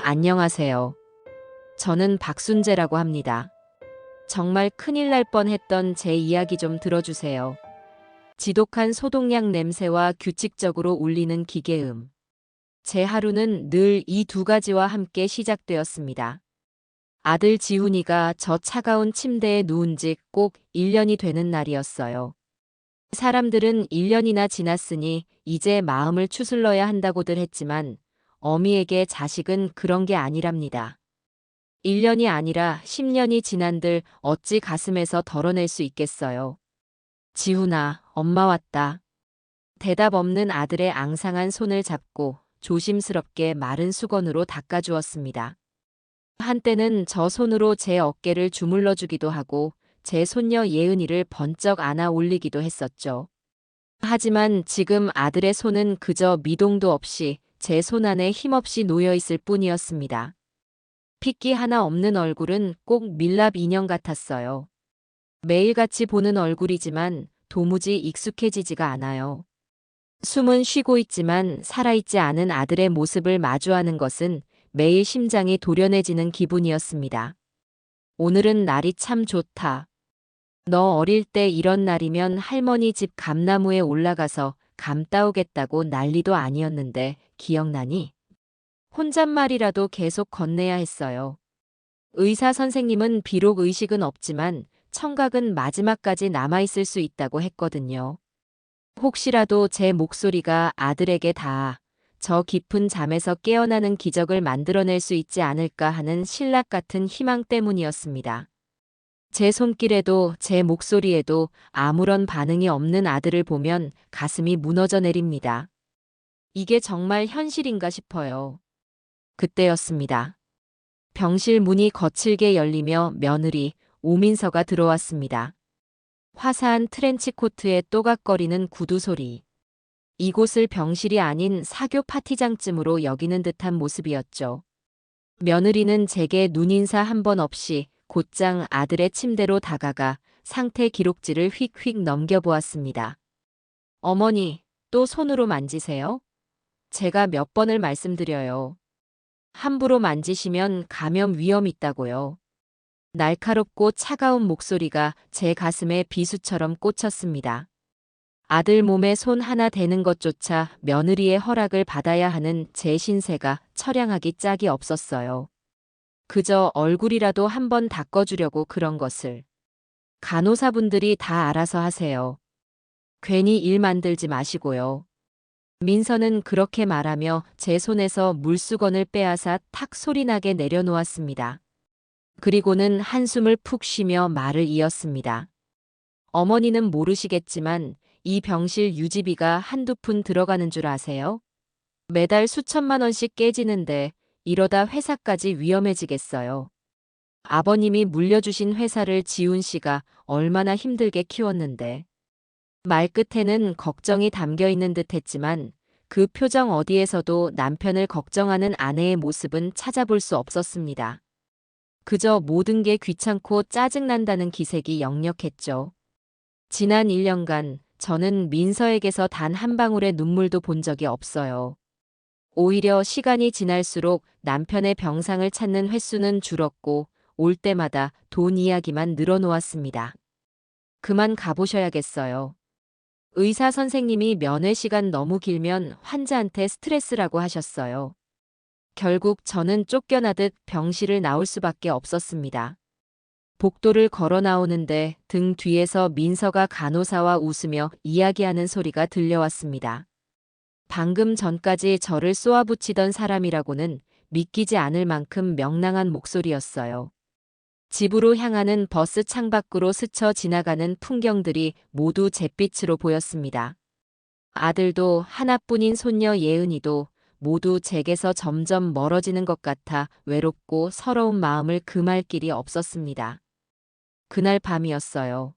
안녕하세요. 저는 박순재라고 합니다. 정말 큰일 날 뻔했던 제 이야기 좀 들어주세요. 지독한 소독약 냄새와 규칙적으로 울리는 기계음. 제 하루는 늘 이 두 가지와 함께 시작되었습니다. 아들 지훈이가 저 차가운 침대에 누운 지 꼭 1년이 되는 날이었어요. 사람들은 1년이나 지났으니 이제 마음을 추슬러야 한다고들 했지만 어미에게 자식은 그런 게 아니랍니다. 1년이 아니라 10년이 지난들 어찌 가슴에서 덜어낼 수 있겠어요. 지훈아, 엄마 왔다. 대답 없는 아들의 앙상한 손을 잡고 조심스럽게 마른 수건으로 닦아주었습니다. 한때는 저 손으로 제 어깨를 주물러 주기도 하고 제 손녀 예은이를 번쩍 안아 올리기도 했었죠. 하지만 지금 아들의 손은 그저 미동도 없이 제 손 안에 힘없이 놓여 있을 뿐이었습니다. 핏기 하나 없는 얼굴은 꼭 밀랍 인형 같았어요. 매일같이 보는 얼굴이지만 도무지 익숙해지지가 않아요. 숨은 쉬고 있지만 살아있지 않은 아들의 모습을 마주하는 것은 매일 심장이 도련해지는 기분이었습니다. 오늘은 날이 참 좋다. 너 어릴 때 이런 날이면 할머니 집 감나무에 올라가서 감 따오겠다고 난리도 아니었는데 기억나니? 혼잣말이라도 계속 건네야 했어요. 의사 선생님은 비록 의식은 없지만 청각은 마지막까지 남아있을 수 있다고 했거든요. 혹시라도 제 목소리가 아들에게 닿아 저 깊은 잠에서 깨어나는 기적을 만들어낼 수 있지 않을까 하는 신락 같은 희망 때문이었습니다. 제 손길에도 제 목소리에도 아무런 반응이 없는 아들을 보면 가슴이 무너져 내립니다. 이게 정말 현실인가 싶어요. 그때였습니다. 병실 문이 거칠게 열리며 며느리 오민서가 들어왔습니다. 화사한 트렌치코트에 또각거리는 구두 소리. 이곳을 병실이 아닌 사교 파티장쯤으로 여기는 듯한 모습이었죠. 며느리는 제게 눈인사 한 번 없이 곧장 아들의 침대로 다가가 상태 기록지를 휙휙 넘겨보았습니다. 어머니, 또 손으로 만지세요? 제가 몇 번을 말씀드려요. 함부로 만지시면 감염 위험 있다고요. 날카롭고 차가운 목소리가 제 가슴에 비수처럼 꽂혔습니다. 아들 몸에 손 하나 대는 것조차 며느리의 허락을 받아야 하는 제 신세가 처량하기 짝이 없었어요. 그저 얼굴이라도 한번 닦아주려고 그런 것을. 간호사분들이 다 알아서 하세요. 괜히 일 만들지 마시고요. 민서는 그렇게 말하며 제 손에서 물수건을 빼앗아 탁 소리나게 내려놓았습니다. 그리고는 한숨을 푹 쉬며 말을 이었습니다. 어머니는 모르시겠지만 이 병실 유지비가 한두 푼 들어가는 줄 아세요? 매달 수천만 원씩 깨지는데 이러다 회사까지 위험해지겠어요. 아버님이 물려주신 회사를 지훈 씨가 얼마나 힘들게 키웠는데. 말끝에는 걱정이 담겨 있는 듯 했지만 그 표정 어디에서도 남편을 걱정하는 아내의 모습은 찾아볼 수 없었습니다. 그저 모든 게 귀찮고 짜증난다는 기색이 역력했죠. 지난 1년간 저는 민서에게서 단 한 방울의 눈물도 본 적이 없어요. 오히려 시간이 지날수록 남편의 병상을 찾는 횟수는 줄었고 올 때마다 돈 이야기만 늘어놓았습니다. 그만 가보셔야겠어요. 의사 선생님이 면회 시간 너무 길면 환자한테 스트레스라고 하셨어요. 결국 저는 쫓겨나듯 병실을 나올 수밖에 없었습니다. 복도를 걸어 나오는데 등 뒤에서 민서가 간호사와 웃으며 이야기하는 소리가 들려왔습니다. 방금 전까지 저를 쏘아붙이던 사람이라고는 믿기지 않을 만큼 명랑한 목소리였어요. 집으로 향하는 버스 창밖으로 스쳐 지나가는 풍경들이 모두 잿빛으로 보였습니다. 아들도 하나뿐인 손녀 예은이도 모두 제게서 점점 멀어지는 것 같아 외롭고 서러운 마음을 금할 길이 없었습니다. 그날 밤이었어요.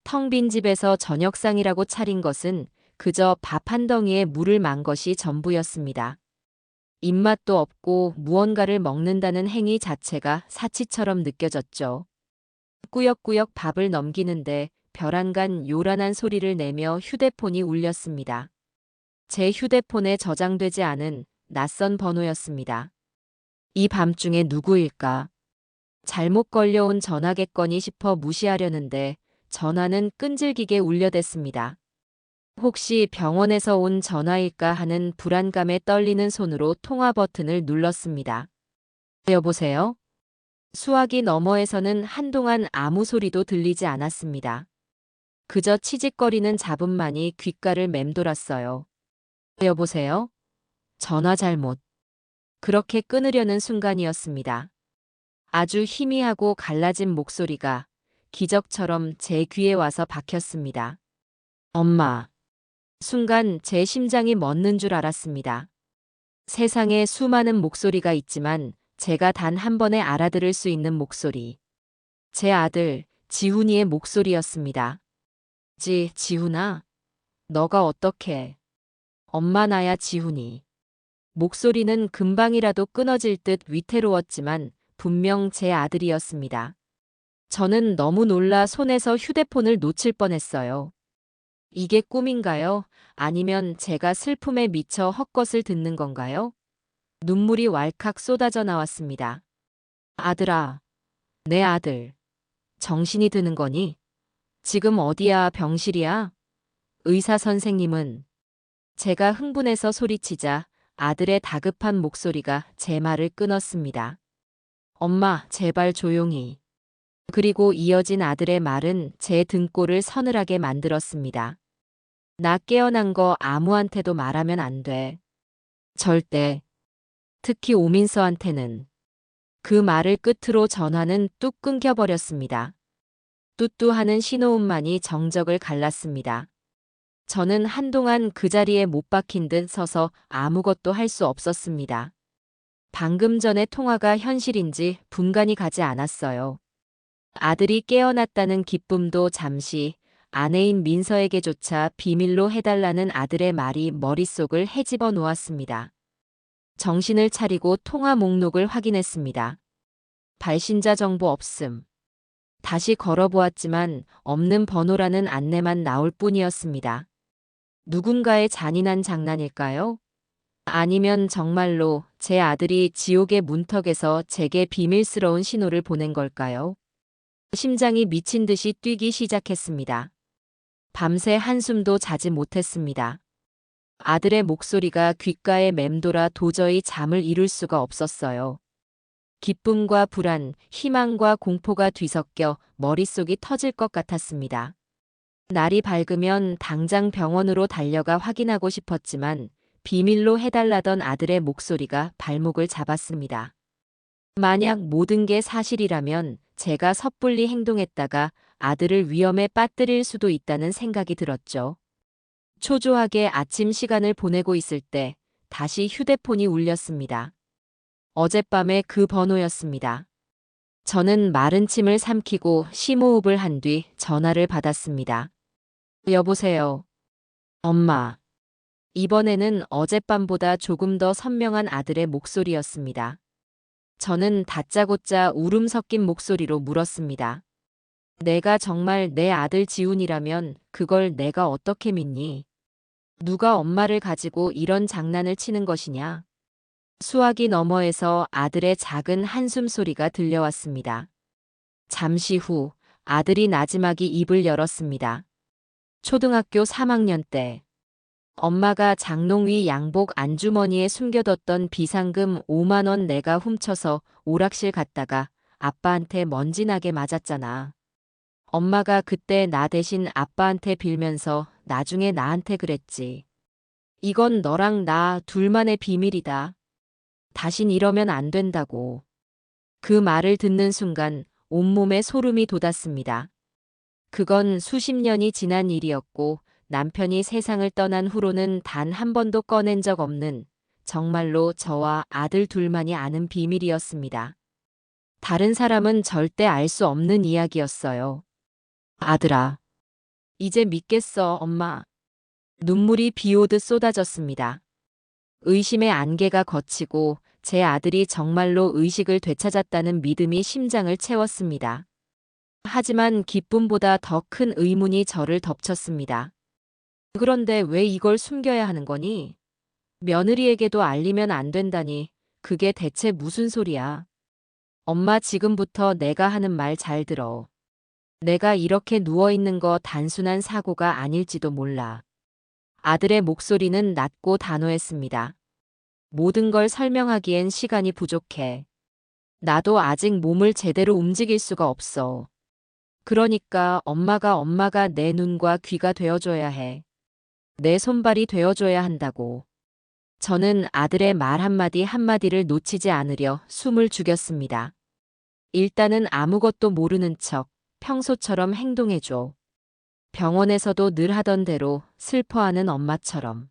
텅 빈 집에서 저녁상이라고 차린 것은 그저 밥 한 덩이에 물을 만 것이 전부였습니다. 입맛도 없고 무언가를 먹는다는 행위 자체가 사치처럼 느껴졌죠. 꾸역꾸역 밥을 넘기는데 벼랑간 요란한 소리를 내며 휴대폰이 울렸습니다. 제 휴대폰에 저장되지 않은 낯선 번호였습니다. 이 밤중에 누구일까? 잘못 걸려온 전화겠거니 싶어 무시하려는데 전화는 끈질기게 울려댔습니다. 혹시 병원에서 온 전화일까 하는 불안감에 떨리는 손으로 통화 버튼을 눌렀습니다. 여보세요? 수화기 너머에서는 한동안 아무 소리도 들리지 않았습니다. 그저 치직거리는 잡음만이 귓가를 맴돌았어요. 여보세요? 전화 잘못. 그렇게 끊으려는 순간이었습니다. 아주 희미하고 갈라진 목소리가 기적처럼 제 귀에 와서 박혔습니다. 엄마. 순간 제 심장이 멎는 줄 알았습니다. 세상에 수많은 목소리가 있지만 제가 단 한 번에 알아들을 수 있는 목소리. 제 아들, 지훈이의 목소리였습니다. 지훈아, 너가 어떻게? 엄마 나야 지훈이. 목소리는 금방이라도 끊어질 듯 위태로웠지만 분명 제 아들이었습니다. 저는 너무 놀라 손에서 휴대폰을 놓칠 뻔했어요. 이게 꿈인가요? 아니면 제가 슬픔에 미쳐 헛것을 듣는 건가요? 눈물이 왈칵 쏟아져 나왔습니다. 아들아, 내 아들. 정신이 드는 거니? 지금 어디야, 병실이야? 의사 선생님은? 제가 흥분해서 소리치자 아들의 다급한 목소리가 제 말을 끊었습니다. 엄마, 제발 조용히. 그리고 이어진 아들의 말은 제 등골을 서늘하게 만들었습니다. 나 깨어난 거 아무한테도 말하면 안 돼. 절대. 특히 오민서한테는. 그 말을 끝으로 전화는 뚝 끊겨버렸습니다. 뚜뚜하는 신호음만이 정적을 갈랐습니다. 저는 한동안 그 자리에 못 박힌 듯 서서 아무것도 할 수 없었습니다. 방금 전의 통화가 현실인지 분간이 가지 않았어요. 아들이 깨어났다는 기쁨도 잠시, 아내인 민서에게조차 비밀로 해달라는 아들의 말이 머릿속을 헤집어 놓았습니다. 정신을 차리고 통화 목록을 확인했습니다. 발신자 정보 없음. 다시 걸어보았지만 없는 번호라는 안내만 나올 뿐이었습니다. 누군가의 잔인한 장난일까요? 아니면 정말로 제 아들이 지옥의 문턱에서 제게 비밀스러운 신호를 보낸 걸까요? 심장이 미친 듯이 뛰기 시작했습니다. 밤새 한숨도 자지 못했습니다. 아들의 목소리가 귓가에 맴돌아 도저히 잠을 이룰 수가 없었어요. 기쁨과 불안, 희망과 공포가 뒤섞여 머릿속이 터질 것 같았습니다. 날이 밝으면 당장 병원으로 달려가 확인하고 싶었지만 비밀로 해달라던 아들의 목소리가 발목을 잡았습니다. 만약 모든 게 사실이라면 제가 섣불리 행동했다가 아들을 위험에 빠뜨릴 수도 있다는 생각이 들었죠. 초조하게 아침 시간을 보내고 있을 때 다시 휴대폰이 울렸습니다. 어젯밤에 그 번호였습니다. 저는 마른 침을 삼키고 심호흡을 한 뒤 전화를 받았습니다. 여보세요. 엄마. 이번에는 어젯밤보다 조금 더 선명한 아들의 목소리였습니다. 저는 다짜고짜 울음 섞인 목소리로 물었습니다. 내가 정말 내 아들 지훈이라면 그걸 내가 어떻게 믿니? 누가 엄마를 가지고 이런 장난을 치는 것이냐? 수화기 너머에서 아들의 작은 한숨 소리가 들려왔습니다. 잠시 후 아들이 나지막이 입을 열었습니다. 초등학교 3학년 때 엄마가 장롱 위 양복 안주머니에 숨겨뒀던 비상금 5만 원 내가 훔쳐서 오락실 갔다가 아빠한테 먼지나게 맞았잖아. 엄마가 그때 나 대신 아빠한테 빌면서 나중에 나한테 그랬지. 이건 너랑 나 둘만의 비밀이다. 다신 이러면 안 된다고. 그 말을 듣는 순간 온몸에 소름이 돋았습니다. 그건 수십 년이 지난 일이었고 남편이 세상을 떠난 후로는 단 한 번도 꺼낸 적 없는 정말로 저와 아들 둘만이 아는 비밀이었습니다. 다른 사람은 절대 알 수 없는 이야기였어요. 아들아. 이제 믿겠어, 엄마. 눈물이 비 오듯 쏟아졌습니다. 의심의 안개가 걷히고 제 아들이 정말로 의식을 되찾았다는 믿음이 심장을 채웠습니다. 하지만 기쁨보다 더 큰 의문이 저를 덮쳤습니다. 그런데 왜 이걸 숨겨야 하는 거니? 며느리에게도 알리면 안 된다니 그게 대체 무슨 소리야? 엄마 지금부터 내가 하는 말 잘 들어. 내가 이렇게 누워있는 거 단순한 사고가 아닐지도 몰라. 아들의 목소리는 낮고 단호했습니다. 모든 걸 설명하기엔 시간이 부족해. 나도 아직 몸을 제대로 움직일 수가 없어. 그러니까 엄마가 내 눈과 귀가 되어줘야 해. 내 손발이 되어줘야 한다고. 저는 아들의 말 한마디 한마디를 놓치지 않으려 숨을 죽였습니다. 일단은 아무것도 모르는 척 평소처럼 행동해줘. 병원에서도 늘 하던 대로 슬퍼하는 엄마처럼.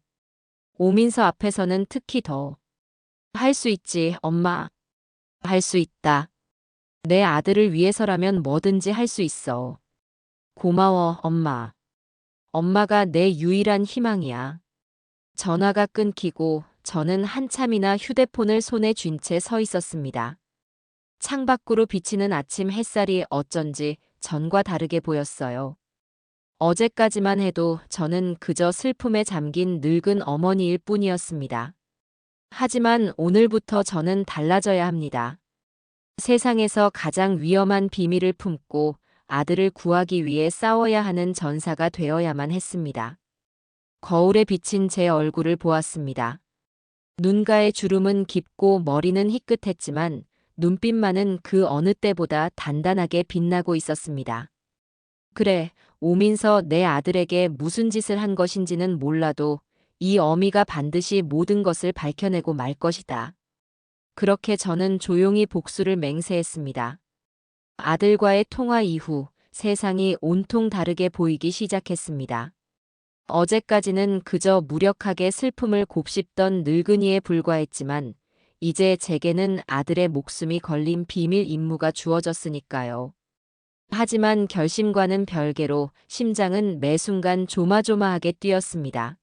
오민서 앞에서는 특히 더. 할 수 있지, 엄마. 할 수 있다. 내 아들을 위해서라면 뭐든지 할 수 있어. 고마워, 엄마. 엄마가 내 유일한 희망이야. 전화가 끊기고 저는 한참이나 휴대폰을 손에 쥔 채 서 있었습니다. 창밖으로 비치는 아침 햇살이 어쩐지 전과 다르게 보였어요. 어제까지만 해도 저는 그저 슬픔에 잠긴 늙은 어머니일 뿐이었습니다. 하지만 오늘부터 저는 달라져야 합니다. 세상에서 가장 위험한 비밀을 품고 아들을 구하기 위해 싸워야 하는 전사가 되어야만 했습니다. 거울에 비친 제 얼굴을 보았습니다. 눈가의 주름은 깊고 머리는 희끗했지만 눈빛만은 그 어느 때보다 단단하게 빛나고 있었습니다. 그래, 오민서 내 아들에게 무슨 짓을 한 것인지는 몰라도 이 어미가 반드시 모든 것을 밝혀내고 말 것이다. 그렇게 저는 조용히 복수를 맹세했습니다. 아들과의 통화 이후 세상이 온통 다르게 보이기 시작했습니다. 어제까지는 그저 무력하게 슬픔을 곱씹던 늙은이에 불과했지만 이제 제게는 아들의 목숨이 걸린 비밀 임무가 주어졌으니까요. 하지만 결심과는 별개로 심장은 매 순간 조마조마하게 뛰었습니다.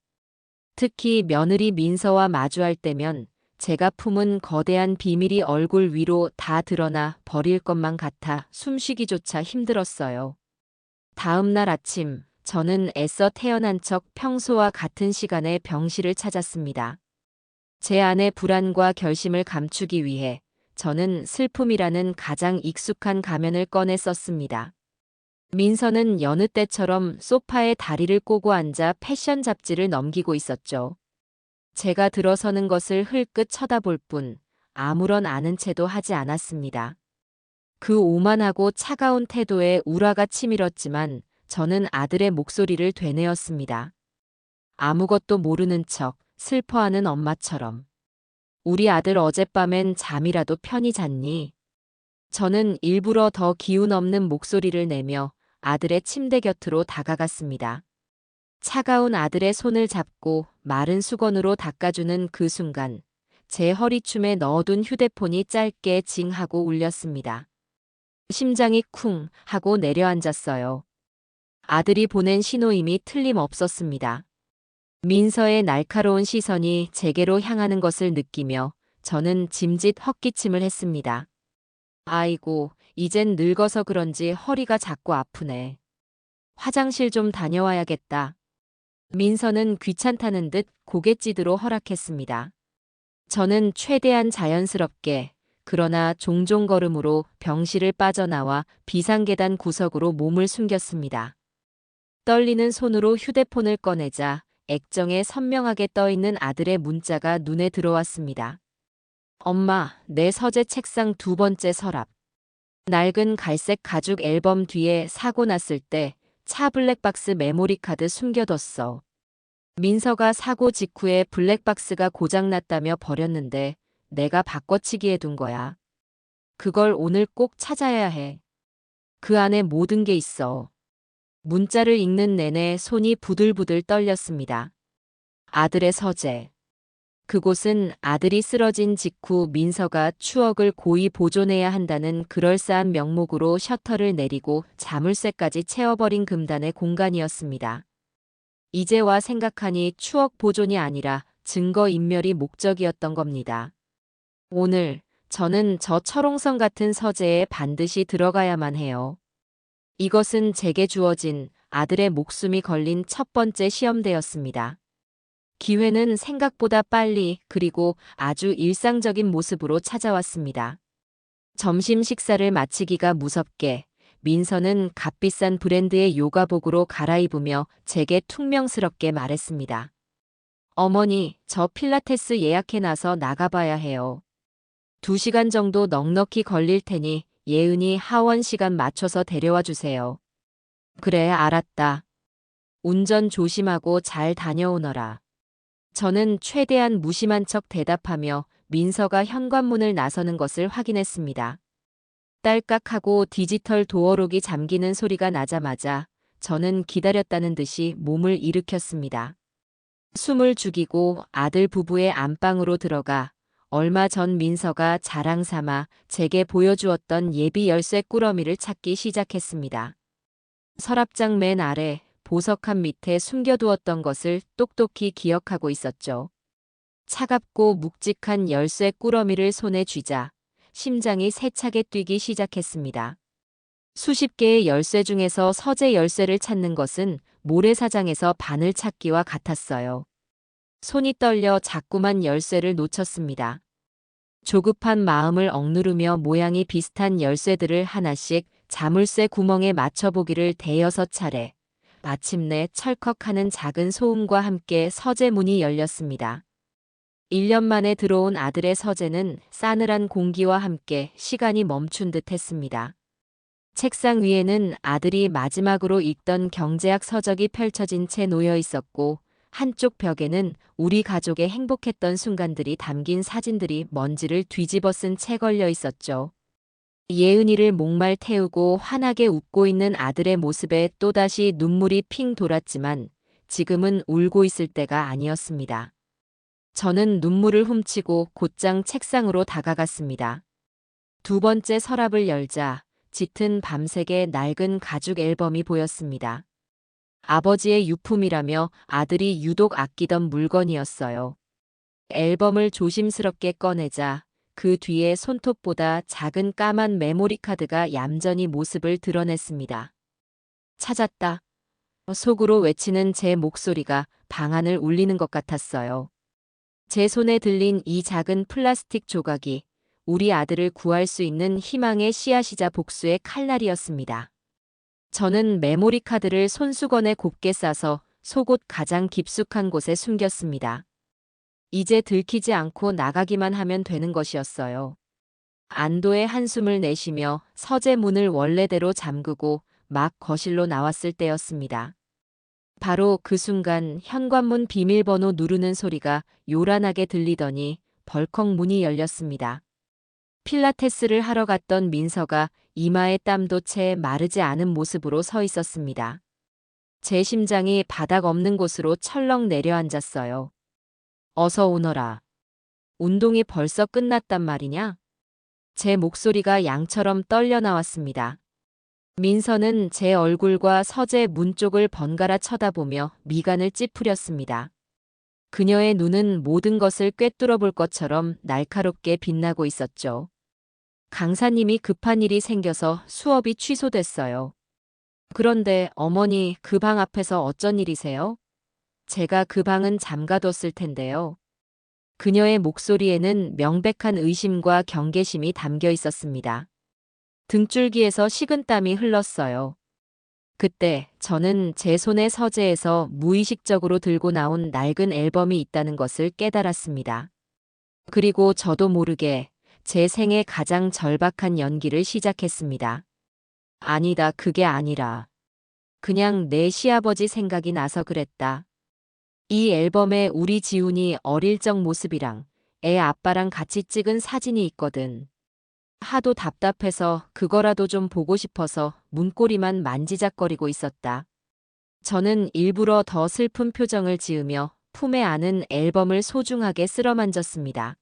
특히 며느리 민서와 마주할 때면 제가 품은 거대한 비밀이 얼굴 위로 다 드러나 버릴 것만 같아 숨쉬기조차 힘들었어요. 다음 날 아침, 저는 애써 태어난 척 평소와 같은 시간에 병실을 찾았습니다. 제 안의 불안과 결심을 감추기 위해 저는 슬픔이라는 가장 익숙한 가면을 꺼내 썼습니다. 민서는 여느 때처럼 소파에 다리를 꼬고 앉아 패션 잡지를 넘기고 있었죠. 제가 들어서는 것을 흘끗 쳐다볼 뿐 아무런 아는 체도 하지 않았습니다. 그 오만하고 차가운 태도에 우라가 치밀었지만 저는 아들의 목소리를 되뇌었습니다. 아무것도 모르는 척 슬퍼하는 엄마처럼. 우리 아들 어젯밤엔 잠이라도 편히 잤니? 저는 일부러 더 기운 없는 목소리를 내며 아들의 침대 곁으로 다가갔습니다. 차가운 아들의 손을 잡고 마른 수건으로 닦아주는 그 순간 제 허리춤에 넣어둔 휴대폰이 짧게 징 하고 울렸습니다. 심장이 쿵 하고 내려앉았어요. 아들이 보낸 신호임이 틀림없었습니다. 민서의 날카로운 시선이 제게로 향하는 것을 느끼며 저는 짐짓 헛기침을 했습니다. 아이고, 이젠 늙어서 그런지 허리가 자꾸 아프네. 화장실 좀 다녀와야겠다. 민서는 귀찮다는 듯 고갯짓으로 허락했습니다. 저는 최대한 자연스럽게 그러나 종종 걸음으로 병실을 빠져나와 비상계단 구석으로 몸을 숨겼습니다. 떨리는 손으로 휴대폰을 꺼내자 액정에 선명하게 떠있는 아들의 문자가 눈에 들어왔습니다. 엄마, 내 서재 책상 두 번째 서랍. 낡은 갈색 가죽 앨범 뒤에 사고 났을 때 차 블랙박스 메모리 카드 숨겨뒀어. 민서가 사고 직후에 블랙박스가 고장났다며 버렸는데 내가 바꿔치기해 둔 거야. 그걸 오늘 꼭 찾아야 해. 그 안에 모든 게 있어. 문자를 읽는 내내 손이 부들부들 떨렸습니다. 아들의 서재. 그곳은 아들이 쓰러진 직후 민서가 추억을 고이 보존해야 한다는 그럴싸한 명목으로 셔터를 내리고 자물쇠까지 채워버린 금단의 공간이었습니다. 이제와 생각하니 추억 보존이 아니라 증거 인멸이 목적이었던 겁니다. 오늘 저는 저 철옹성 같은 서재에 반드시 들어가야만 해요. 이것은 제게 주어진 아들의 목숨이 걸린 첫 번째 시험대였습니다. 기회는 생각보다 빨리 그리고 아주 일상적인 모습으로 찾아왔습니다. 점심 식사를 마치기가 무섭게 민서는 값비싼 브랜드의 요가복으로 갈아입으며 제게 퉁명스럽게 말했습니다. 어머니, 저 필라테스 예약해놔서 나가봐야 해요. 2시간 정도 넉넉히 걸릴 테니 예은이 하원 시간 맞춰서 데려와 주세요. 그래, 알았다. 운전 조심하고 잘 다녀오너라. 저는 최대한 무심한 척 대답하며 민서가 현관문을 나서는 것을 확인했습니다. 딸깍하고 디지털 도어록이 잠기는 소리가 나자마자 저는 기다렸다는 듯이 몸을 일으켰습니다. 숨을 죽이고 아들 부부의 안방으로 들어가 얼마 전 민서가 자랑 삼아 제게 보여주었던 예비 열쇠 꾸러미를 찾기 시작했습니다. 서랍장 맨 아래 보석함 밑에 숨겨두었던 것을 똑똑히 기억하고 있었죠. 차갑고 묵직한 열쇠 꾸러미를 손에 쥐자 심장이 세차게 뛰기 시작했습니다. 수십 개의 열쇠 중에서 서재 열쇠를 찾는 것은 모래사장에서 바늘 찾기와 같았어요. 손이 떨려 자꾸만 열쇠를 놓쳤습니다. 조급한 마음을 억누르며 모양이 비슷한 열쇠들을 하나씩 자물쇠 구멍에 맞춰보기를 대여섯 차례. 마침내 철컥하는 작은 소음과 함께 서재 문이 열렸습니다. 1년 만에 들어온 아들의 서재는 싸늘한 공기와 함께 시간이 멈춘 듯 했습니다. 책상 위에는 아들이 마지막으로 읽던 경제학 서적이 펼쳐진 채 놓여 있었고, 한쪽 벽에는 우리 가족의 행복했던 순간들이 담긴 사진들이 먼지를 뒤집어 쓴 채 걸려 있었죠. 예은이를 목말 태우고 환하게 웃고 있는 아들의 모습에 또다시 눈물이 핑 돌았지만 지금은 울고 있을 때가 아니었습니다. 저는 눈물을 훔치고 곧장 책상으로 다가갔습니다. 2번째 서랍을 열자 짙은 밤색의 낡은 가죽 앨범이 보였습니다. 아버지의 유품이라며 아들이 유독 아끼던 물건이었어요. 앨범을 조심스럽게 꺼내자 그 뒤에 손톱보다 작은 까만 메모리 카드가 얌전히 모습을 드러냈습니다. 찾았다. 속으로 외치는 제 목소리가 방안을 울리는 것 같았어요. 제 손에 들린 이 작은 플라스틱 조각이 우리 아들을 구할 수 있는 희망의 씨앗이자 복수의 칼날이었습니다. 저는 메모리 카드를 손수건에 곱게 싸서 속옷 가장 깊숙한 곳에 숨겼습니다. 이제 들키지 않고 나가기만 하면 되는 것이었어요. 안도의 한숨을 내쉬며 서재 문을 원래대로 잠그고 막 거실로 나왔을 때였습니다. 바로 그 순간 현관문 비밀번호 누르는 소리가 요란하게 들리더니 벌컥 문이 열렸습니다. 필라테스를 하러 갔던 민서가 이마에 땀도 채 마르지 않은 모습으로 서 있었습니다. 제 심장이 바닥 없는 곳으로 철렁 내려앉았어요. 어서 오너라. 운동이 벌써 끝났단 말이냐? 제 목소리가 양처럼 떨려 나왔습니다. 민서는 제 얼굴과 서재 문 쪽을 번갈아 쳐다보며 미간을 찌푸렸습니다. 그녀의 눈은 모든 것을 꿰뚫어 볼 것처럼 날카롭게 빛나고 있었죠. 강사님이 급한 일이 생겨서 수업이 취소됐어요. 그런데 어머니 그 방 앞에서 어쩐 일이세요? 제가 그 방은 잠가뒀을 텐데요. 그녀의 목소리에는 명백한 의심과 경계심이 담겨 있었습니다. 등줄기에서 식은땀이 흘렀어요. 그때 저는 제 손의 서재에서 무의식적으로 들고 나온 낡은 앨범이 있다는 것을 깨달았습니다. 그리고 저도 모르게 제 생애 가장 절박한 연기를 시작했습니다. 아니다, 그게 아니라 그냥 내 시아버지 생각이 나서 그랬다. 이 앨범에 우리 지훈이 어릴 적 모습이랑 애 아빠랑 같이 찍은 사진이 있거든. 하도 답답해서 그거라도 좀 보고 싶어서 문고리만 만지작거리고 있었다. 저는 일부러 더 슬픈 표정을 지으며 품에 안은 앨범을 소중하게 쓸어만졌습니다.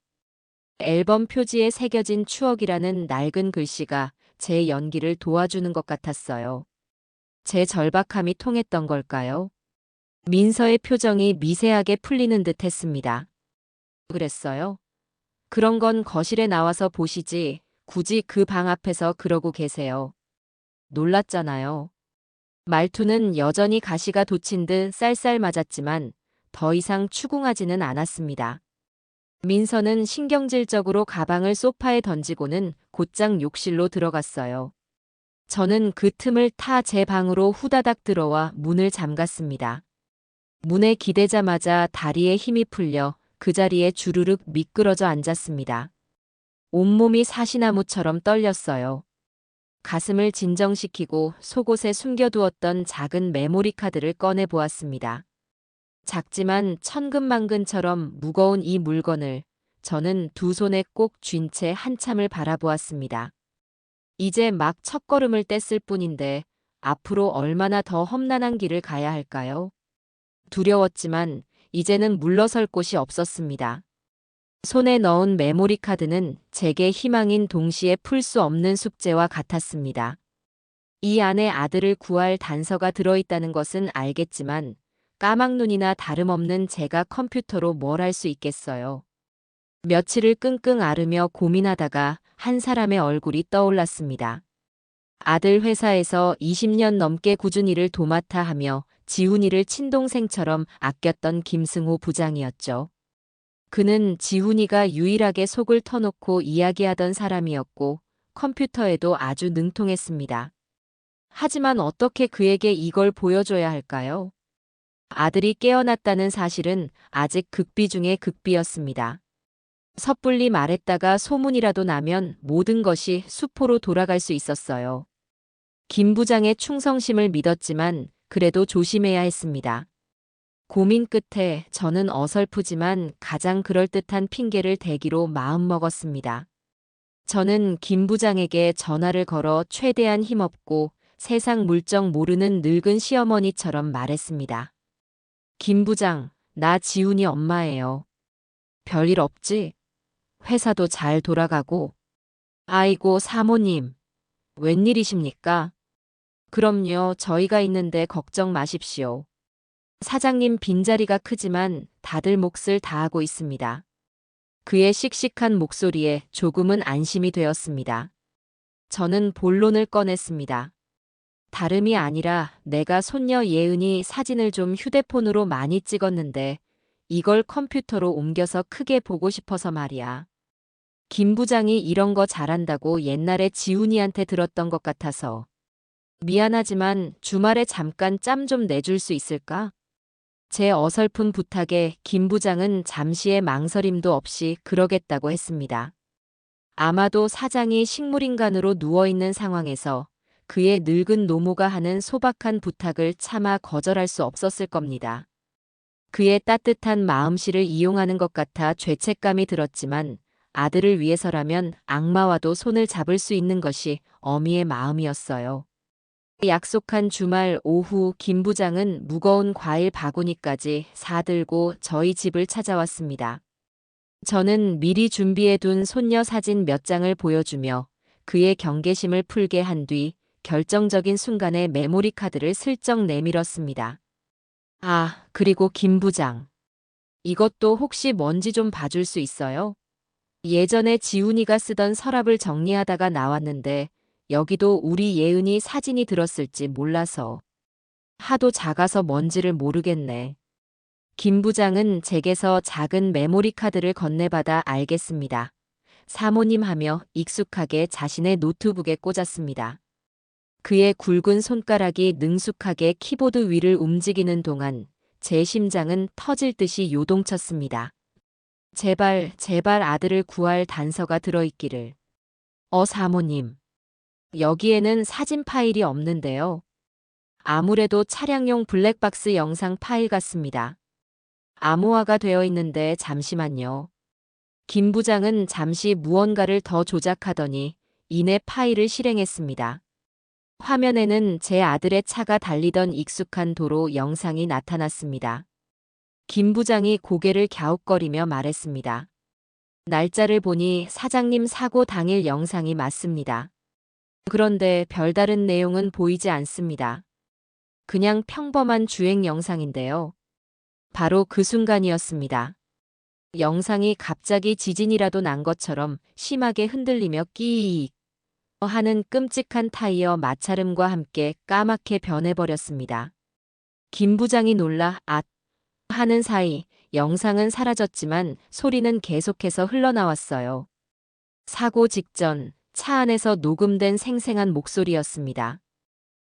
앨범 표지에 새겨진 추억이라는 낡은 글씨가 제 연기를 도와주는 것 같았어요. 제 절박함이 통했던 걸까요? 민서의 표정이 미세하게 풀리는 듯 했습니다. 그랬어요? 그런 건 거실에 나와서 보시지 굳이 그 방 앞에서 그러고 계세요. 놀랐잖아요. 말투는 여전히 가시가 돋친 듯 쌀쌀 맞았지만 더 이상 추궁하지는 않았습니다. 민서는 신경질적으로 가방을 소파에 던지고는 곧장 욕실로 들어갔어요. 저는 그 틈을 타 제 방으로 후다닥 들어와 문을 잠갔습니다. 문에 기대자마자 다리에 힘이 풀려 그 자리에 주르륵 미끄러져 앉았습니다. 온몸이 사시나무처럼 떨렸어요. 가슴을 진정시키고 속옷에 숨겨두었던 작은 메모리 카드를 꺼내 보았습니다. 작지만 천근만근처럼 무거운 이 물건을 저는 두 손에 꼭 쥔 채 한참을 바라보았습니다. 이제 막 첫걸음을 뗐을 뿐인데 앞으로 얼마나 더 험난한 길을 가야 할까요? 두려웠지만 이제는 물러설 곳이 없었습니다. 손에 넣은 메모리 카드는 제게 희망인 동시에 풀 수 없는 숙제와 같았습니다. 이 안에 아들을 구할 단서가 들어있다는 것은 알겠지만 까막눈이나 다름없는 제가 컴퓨터로 뭘 할 수 있겠어요. 며칠을 끙끙 앓으며 고민하다가 한 사람의 얼굴이 떠올랐습니다. 아들 회사에서 20년 넘게 꾸준히 일을 도맡아 하며 지훈이를 친동생처럼 아꼈던 김승호 부장이었죠. 그는 지훈이가 유일하게 속을 터놓고 이야기하던 사람이었고 컴퓨터에도 아주 능통했습니다. 하지만 어떻게 그에게 이걸 보여줘야 할까요? 아들이 깨어났다는 사실은 아직 극비 중의 극비였습니다. 섣불리 말했다가 소문이라도 나면 모든 것이 수포로 돌아갈 수 있었어요. 김 부장의 충성심을 믿었지만 그래도 조심해야 했습니다. 고민 끝에 저는 어설프지만 가장 그럴듯한 핑계를 대기로 마음먹었습니다. 저는 김 부장에게 전화를 걸어 최대한 힘없고 세상 물정 모르는 늙은 시어머니처럼 말했습니다. 김 부장, 나 지훈이 엄마예요. 별일 없지? 회사도 잘 돌아가고. 아이고 사모님, 웬일이십니까? 그럼요, 저희가 있는데 걱정 마십시오. 사장님 빈자리가 크지만 다들 몫을 다하고 있습니다. 그의 씩씩한 목소리에 조금은 안심이 되었습니다. 저는 본론을 꺼냈습니다. 다름이 아니라 내가 손녀 예은이 사진을 좀 휴대폰으로 많이 찍었는데 이걸 컴퓨터로 옮겨서 크게 보고 싶어서 말이야. 김 부장이 이런 거 잘한다고 옛날에 지훈이한테 들었던 것 같아서. 미안하지만 주말에 잠깐 짬 좀 내줄 수 있을까? 제 어설픈 부탁에 김 부장은 잠시의 망설임도 없이 그러겠다고 했습니다. 아마도 사장이 식물인간으로 누워있는 상황에서 그의 늙은 노모가 하는 소박한 부탁을 차마 거절할 수 없었을 겁니다. 그의 따뜻한 마음씨를 이용하는 것 같아 죄책감이 들었지만 아들을 위해서라면 악마와도 손을 잡을 수 있는 것이 어미의 마음이었어요. 약속한 주말 오후 김 부장은 무거운 과일 바구니까지 사들고 저희 집을 찾아왔습니다. 저는 미리 준비해둔 손녀 사진 몇 장을 보여주며 그의 경계심을 풀게 한 뒤 결정적인 순간에 메모리 카드를 슬쩍 내밀었습니다. 아, 그리고 김 부장. 이것도 혹시 뭔지 좀 봐줄 수 있어요? 예전에 지훈이가 쓰던 서랍을 정리하다가 나왔는데 여기도 우리 예은이 사진이 들었을지 몰라서. 하도 작아서 뭔지를 모르겠네. 김 부장은 제게서 작은 메모리 카드를 건네받아 알겠습니다. 사모님 하며 익숙하게 자신의 노트북에 꽂았습니다. 그의 굵은 손가락이 능숙하게 키보드 위를 움직이는 동안 제 심장은 터질 듯이 요동쳤습니다. 제발, 제발 아들을 구할 단서가 들어있기를. 사모님. 여기에는 사진 파일이 없는데요. 아무래도 차량용 블랙박스 영상 파일 같습니다. 암호화가 되어 있는데 잠시만요. 김 부장은 잠시 무언가를 더 조작하더니 이내 파일을 실행했습니다. 화면에는 제 아들의 차가 달리던 익숙한 도로 영상이 나타났습니다. 김 부장이 고개를 갸웃거리며 말했습니다. 날짜를 보니 사장님 사고 당일 영상이 맞습니다. 그런데 별다른 내용은 보이지 않습니다. 그냥 평범한 주행 영상인데요. 바로 그 순간이었습니다. 영상이 갑자기 지진이라도 난 것처럼 심하게 흔들리며 끼익 하는 끔찍한 타이어 마찰음과 함께 까맣게 변해버렸습니다. 김 부장이 놀라 하는 사이 영상은 사라졌지만 소리는 계속해서 흘러나왔어요. 사고 직전 차 안에서 녹음된 생생한 목소리였습니다.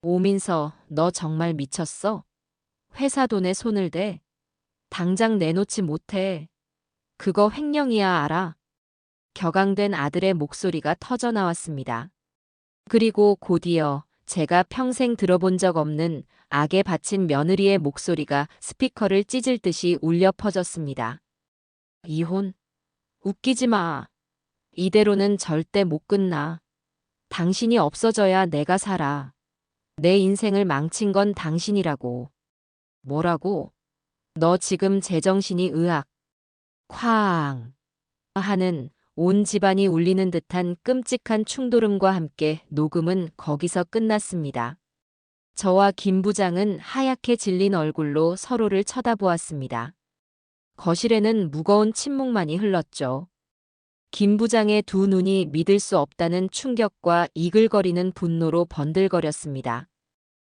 오민서, 너 정말 미쳤어? 회사 돈에 손을 대? 당장 내놓지 못해. 그거 횡령이야, 알아? 격앙된 아들의 목소리가 터져 나왔습니다. 그리고 곧이어 제가 평생 들어본 적 없는 악에 바친 며느리의 목소리가 스피커를 찢을 듯이 울려 퍼졌습니다. 이혼? 웃기지 마. 이대로는 절대 못 끝나. 당신이 없어져야 내가 살아. 내 인생을 망친 건 당신이라고. 뭐라고? 너 지금 제정신이 의학. 쾅. 하는 온 집안이 울리는 듯한 끔찍한 충돌음과 함께 녹음은 거기서 끝났습니다. 저와 김 부장은 하얗게 질린 얼굴로 서로를 쳐다보았습니다. 거실에는 무거운 침묵만이 흘렀죠. 김 부장의 두 눈이 믿을 수 없다는 충격과 이글거리는 분노로 번들거렸습니다.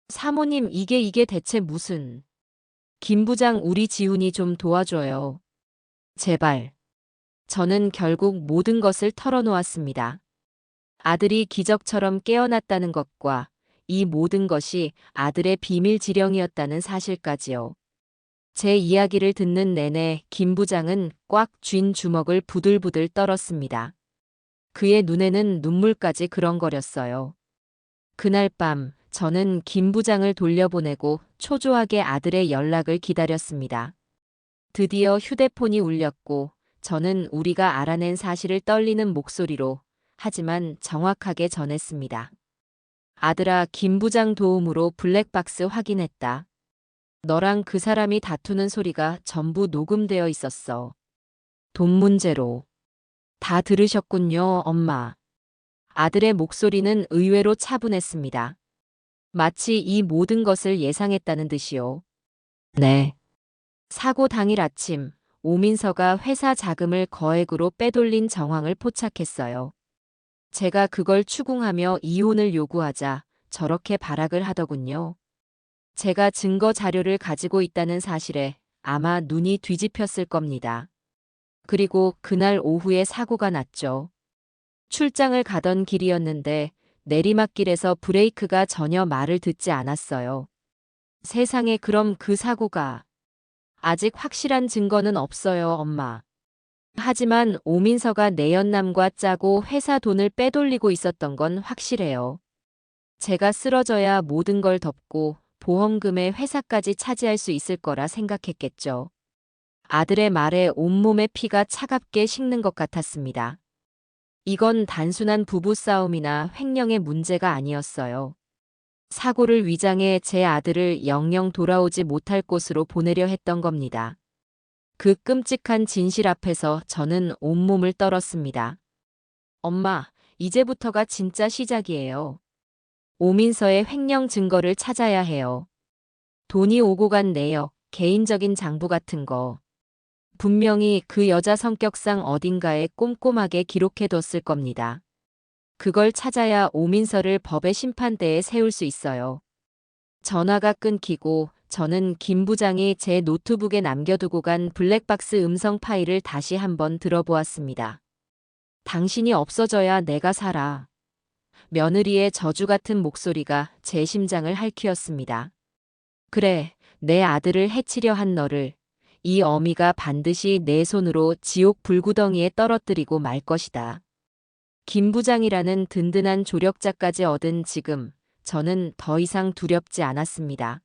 사모님, 이게 대체 무슨... 김 부장, 우리 지훈이 좀 도와줘요. 제발. 저는 결국 모든 것을 털어놓았습니다. 아들이 기적처럼 깨어났다는 것과 이 모든 것이 아들의 비밀 지령이었다는 사실까지요. 제 이야기를 듣는 내내 김 부장은 꽉 쥔 주먹을 부들부들 떨었습니다. 그의 눈에는 눈물까지 그렁거렸어요. 그날 밤 저는 김 부장을 돌려보내고 초조하게 아들의 연락을 기다렸습니다. 드디어 휴대폰이 울렸고 저는 우리가 알아낸 사실을 떨리는 목소리로 하지만 정확하게 전했습니다. 아들아, 김 부장 도움으로 블랙박스 확인했다. 너랑 그 사람이 다투는 소리가 전부 녹음되어 있었어. 돈 문제로. 다 들으셨군요, 엄마. 아들의 목소리는 의외로 차분했습니다. 마치 이 모든 것을 예상했다는 듯이요. 네. 사고 당일 아침, 오민서가 회사 자금을 거액으로 빼돌린 정황을 포착했어요. 제가 그걸 추궁하며 이혼을 요구하자 저렇게 발악을 하더군요. 제가 증거 자료를 가지고 있다는 사실에 아마 눈이 뒤집혔을 겁니다. 그리고 그날 오후에 사고가 났죠. 출장을 가던 길이었는데 내리막길에서 브레이크가 전혀 말을 듣지 않았어요. 세상에, 그럼 그 사고가... 아직 확실한 증거는 없어요, 엄마. 하지만 오민서가 내연남과 짜고 회사 돈을 빼돌리고 있었던 건 확실해요. 제가 쓰러져야 모든 걸 덮고 보험금의 회사까지 차지할 수 있을 거라 생각했겠죠. 아들의 말에 온몸의 피가 차갑게 식는 것 같았습니다. 이건 단순한 부부싸움이나 횡령의 문제가 아니었어요. 사고를 위장해 제 아들을 영영 돌아오지 못할 곳으로 보내려 했던 겁니다. 그 끔찍한 진실 앞에서 저는 온몸을 떨었습니다. 엄마, 이제부터가 진짜 시작이에요. 오민서의 횡령 증거를 찾아야 해요. 돈이 오고 간 내역, 개인적인 장부 같은 거. 분명히 그 여자 성격상 어딘가에 꼼꼼하게 기록해뒀을 겁니다. 그걸 찾아야 오민서를 법의 심판대에 세울 수 있어요. 전화가 끊기고 저는 김 부장이 제 노트북에 남겨두고 간 블랙박스 음성 파일을 다시 한번 들어보았습니다. 당신이 없어져야 내가 살아. 며느리의 저주 같은 목소리가 제 심장을 핥히었습니다. 그래, 내 아들을 해치려 한 너를 이 어미가 반드시 내 손으로 지옥 불구덩이에 떨어뜨리고 말 것이다. 김 부장이라는 든든한 조력자까지 얻은 지금 저는 더 이상 두렵지 않았습니다.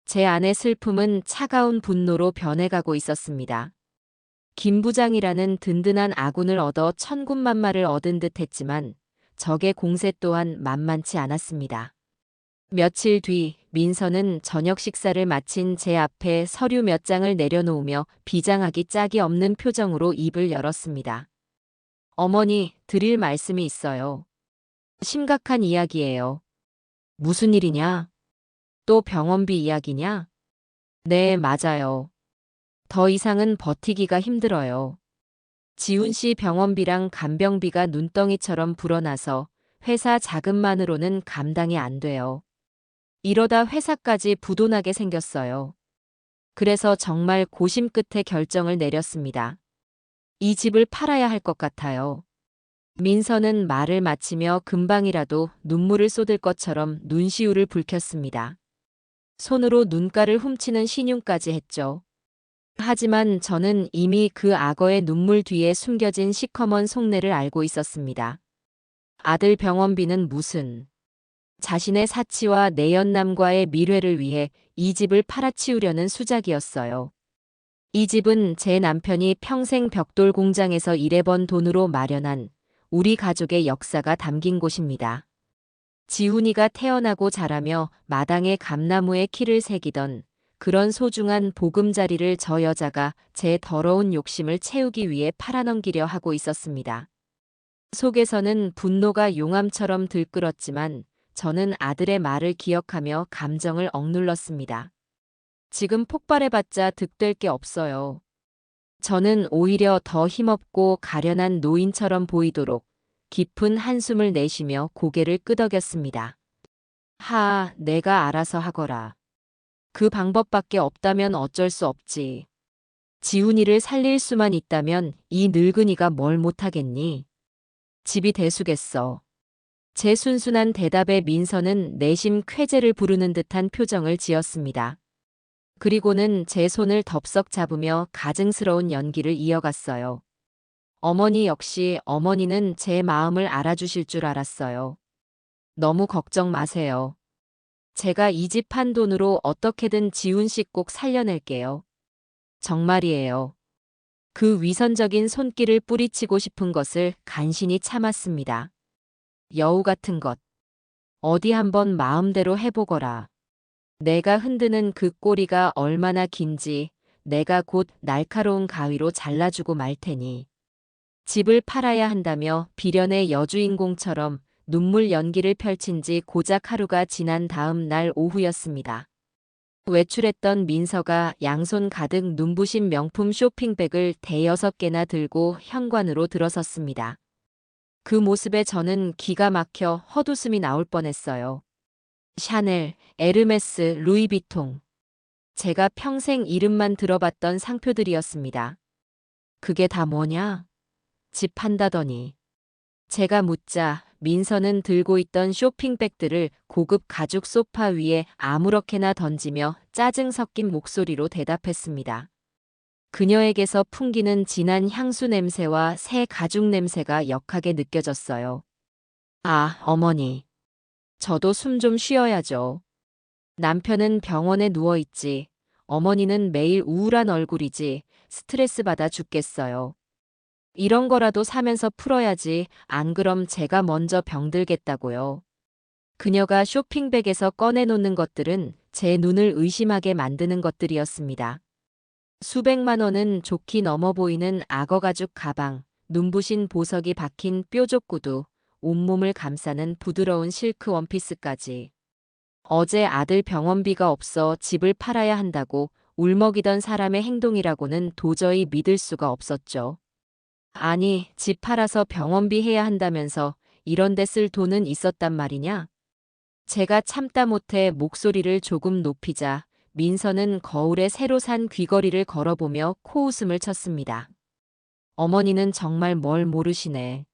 제 안의 슬픔은 차가운 분노로 변해가고 있었습니다. 김 부장이라는 든든한 아군을 얻어 천군만마를 얻은 듯 했지만 적의 공세 또한 만만치 않았습니다. 며칠 뒤 민서는 저녁 식사를 마친 제 앞에 서류 몇 장을 내려놓으며 비장하기 짝이 없는 표정으로 입을 열었습니다. 어머니, 드릴 말씀이 있어요. 심각한 이야기예요. 무슨 일이냐? 또 병원비 이야기냐? 네, 맞아요. 더 이상은 버티기가 힘들어요. 지훈 씨 병원비랑 간병비가 눈덩이처럼 불어나서 회사 자금만으로는 감당이 안 돼요. 이러다 회사까지 부도나게 생겼어요. 그래서 정말 고심 끝에 결정을 내렸습니다. 이 집을 팔아야 할 것 같아요. 민서는 말을 마치며 금방이라도 눈물을 쏟을 것처럼 눈시울을 붉혔습니다. 손으로 눈가를 훔치는 신용까지 했죠. 하지만 저는 이미 그 악어의 눈물 뒤에 숨겨진 시커먼 속내를 알고 있었습니다. 아들 병원비는 무슨, 자신의 사치와 내연남과의 밀회를 위해 이 집을 팔아치우려는 수작이었어요. 이 집은 제 남편이 평생 벽돌 공장에서 일해번 돈으로 마련한 우리 가족의 역사가 담긴 곳입니다. 지훈이가 태어나고 자라며 마당의 감나무에 키를 새기던 그런 소중한 보금자리를 저 여자가 제 더러운 욕심을 채우기 위해 팔아넘기려 하고 있었습니다. 속에서는 분노가 용암처럼 들끓었지만 저는 아들의 말을 기억하며 감정을 억눌렀습니다. 지금 폭발해봤자 득될 게 없어요. 저는 오히려 더 힘없고 가련한 노인처럼 보이도록 깊은 한숨을 내쉬며 고개를 끄덕였습니다. 내가 알아서 하거라. 그 방법밖에 없다면 어쩔 수 없지. 지훈이를 살릴 수만 있다면 이 늙은이가 뭘 못하겠니? 집이 대수겠어. 제 순순한 대답에 민서는 내심 쾌재를 부르는 듯한 표정을 지었습니다. 그리고는 제 손을 덥석 잡으며 가증스러운 연기를 이어갔어요. 어머니 역시 어머니는 제 마음을 알아주실 줄 알았어요. 너무 걱정 마세요. 제가 이 집 판 돈으로 어떻게든 지훈 씨 꼭 살려낼게요. 정말이에요. 그 위선적인 손길을 뿌리치고 싶은 것을 간신히 참았습니다. 여우 같은 것. 어디 한번 마음대로 해보거라. 내가 흔드는 그 꼬리가 얼마나 긴지 내가 곧 날카로운 가위로 잘라주고 말 테니. 집을 팔아야 한다며 비련의 여주인공처럼 눈물 연기를 펼친 지 고작 하루가 지난 다음 날 오후였습니다. 외출했던 민서가 양손 가득 눈부신 명품 쇼핑백을 대여섯 개나 들고 현관으로 들어섰습니다. 그 모습에 저는 기가 막혀 헛웃음이 나올 뻔했어요. 샤넬, 에르메스, 루이비통. 제가 평생 이름만 들어봤던 상표들이었습니다. 그게 다 뭐냐? 집 판다더니. 제가 묻자 민서는 들고 있던 쇼핑백들을 고급 가죽 소파 위에 아무렇게나 던지며 짜증 섞인 목소리로 대답했습니다. 그녀에게서 풍기는 진한 향수 냄새와 새 가죽 냄새가 역하게 느껴졌어요. 어머니. 저도 숨 좀 쉬어야죠. 남편은 병원에 누워있지. 어머니는 매일 우울한 얼굴이지. 스트레스 받아 죽겠어요. 이런 거라도 사면서 풀어야지. 안 그럼 제가 먼저 병들겠다고요. 그녀가 쇼핑백에서 꺼내놓는 것들은 제 눈을 의심하게 만드는 것들이었습니다. 수백만 원은 좋게 넘어 보이는 악어 가죽 가방, 눈부신 보석이 박힌 뾰족 구두, 온몸을 감싸는 부드러운 실크 원피스까지. 어제 아들 병원비가 없어 집을 팔아야 한다고 울먹이던 사람의 행동이라고는 도저히 믿을 수가 없었죠. 아니, 집 팔아서 병원비 해야 한다면서 이런 데 쓸 돈은 있었단 말이냐? 제가 참다 못해 목소리를 조금 높이자 민서는 거울에 새로 산 귀걸이를 걸어보며 코웃음을 쳤습니다. 어머니는 정말 뭘 모르시네.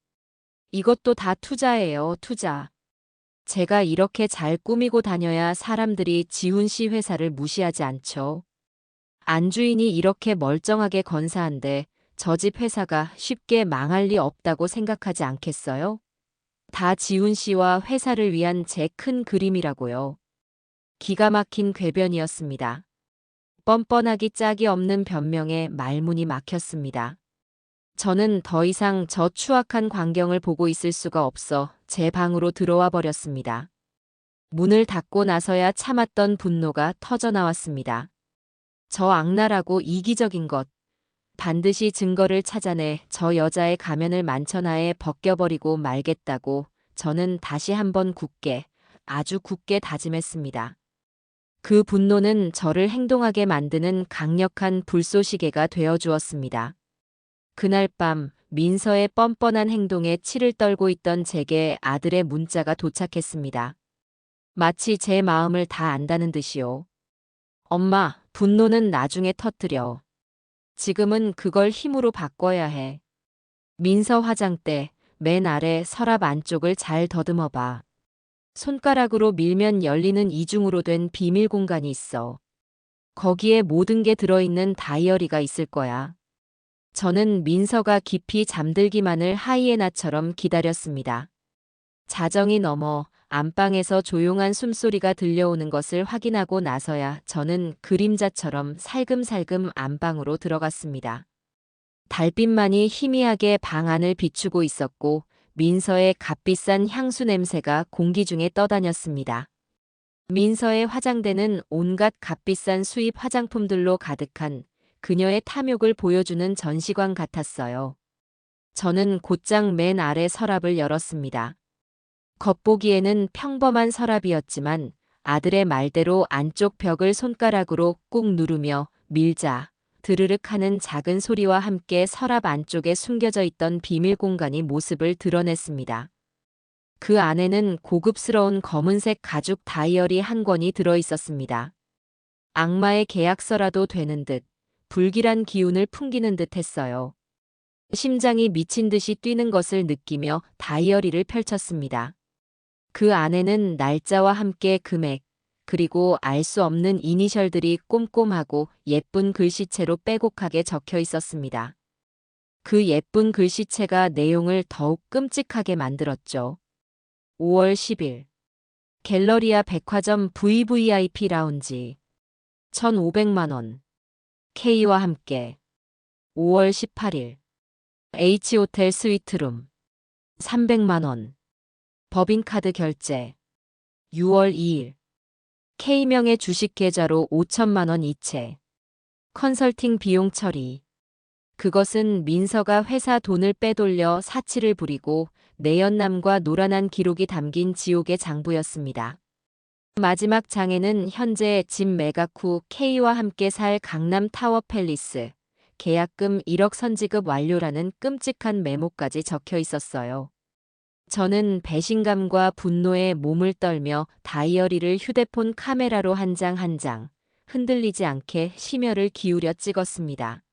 이것도 다 투자예요, 투자. 제가 이렇게 잘 꾸미고 다녀야 사람들이 지훈 씨 회사를 무시하지 않죠. 안주인이 이렇게 멀쩡하게 건사한데 저 집 회사가 쉽게 망할 리 없다고 생각하지 않겠어요? 다 지훈 씨와 회사를 위한 제 큰 그림이라고요. 기가 막힌 궤변이었습니다. 뻔뻔하기 짝이 없는 변명에 말문이 막혔습니다. 저는 더 이상 저 추악한 광경을 보고 있을 수가 없어 제 방으로 들어와 버렸습니다. 문을 닫고 나서야 참았던 분노가 터져나왔습니다. 저 악랄하고 이기적인 것. 반드시 증거를 찾아내 저 여자의 가면을 만천하에 벗겨버리고 말겠다고 저는 다시 한번 굳게, 아주 굳게 다짐했습니다. 그 분노는 저를 행동하게 만드는 강력한 불쏘시개가 되어주었습니다. 그날 밤 민서의 뻔뻔한 행동에 치를 떨고 있던 제게 아들의 문자가 도착했습니다. 마치 제 마음을 다 안다는 듯이요. 엄마, 분노는 나중에 터뜨려. 지금은 그걸 힘으로 바꿔야 해. 민서 화장대 맨 아래 서랍 안쪽을 잘 더듬어 봐. 손가락으로 밀면 열리는 이중으로 된 비밀 공간이 있어. 거기에 모든 게 들어있는 다이어리가 있을 거야. 저는 민서가 깊이 잠들기만을 하이에나처럼 기다렸습니다. 자정이 넘어 안방에서 조용한 숨소리가 들려오는 것을 확인하고 나서야 저는 그림자처럼 살금살금 안방으로 들어갔습니다. 달빛만이 희미하게 방 안을 비추고 있었고 민서의 값비싼 향수 냄새가 공기 중에 떠다녔습니다. 민서의 화장대는 온갖 값비싼 수입 화장품들로 가득한 그녀의 탐욕을 보여주는 전시관 같았어요. 저는 곧장 맨 아래 서랍을 열었습니다. 겉보기에는 평범한 서랍이었지만 아들의 말대로 안쪽 벽을 손가락으로 꾹 누르며 밀자 드르륵 하는 작은 소리와 함께 서랍 안쪽에 숨겨져 있던 비밀 공간이 모습을 드러냈습니다. 그 안에는 고급스러운 검은색 가죽 다이어리 한 권이 들어 있었습니다. 악마의 계약서라도 되는 듯 불길한 기운을 풍기는 듯 했어요. 심장이 미친 듯이 뛰는 것을 느끼며 다이어리를 펼쳤습니다. 그 안에는 날짜와 함께 금액, 그리고 알 수 없는 이니셜들이 꼼꼼하고 예쁜 글씨체로 빼곡하게 적혀 있었습니다. 그 예쁜 글씨체가 내용을 더욱 끔찍하게 만들었죠. 5월 10일 갤러리아 백화점 VVIP 라운지 1,500만 원 K와 함께 5월 18일 H호텔 스위트룸 300만 원 법인카드 결제 6월 2일 K명의 주식 계좌로 5천만 원 이체 컨설팅 비용 처리 그것은 민서가 회사 돈을 빼돌려 사치를 부리고 내연남과 노란한 기록이 담긴 지옥의 장부였습니다. 마지막 장에는 현재 집 매각 후 K와 함께 살 강남 타워 팰리스 계약금 1억 선지급 완료라는 끔찍한 메모까지 적혀 있었어요. 저는 배신감과 분노에 몸을 떨며 다이어리를 휴대폰 카메라로 한 장 한 장 흔들리지 않게 심혈을 기울여 찍었습니다.